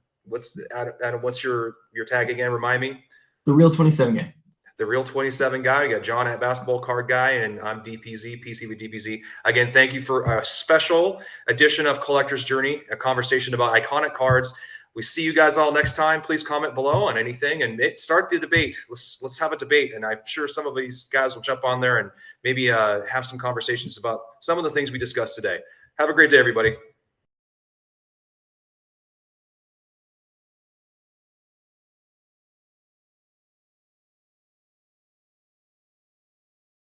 Adam, what's your tag again? Remind me. The Real27Guy. The Real27Guy. You got John at Basketball Card Guy, and I'm DPZ, PC with DPZ. Again, thank you for a special edition of Collector's Journey, a conversation about iconic cards. We see you guys all next time. Please comment below on anything and start the debate. Let's have a debate, and I'm sure some of these guys will jump on there and maybe have some conversations about some of the things we discussed today. Have a great day, everybody.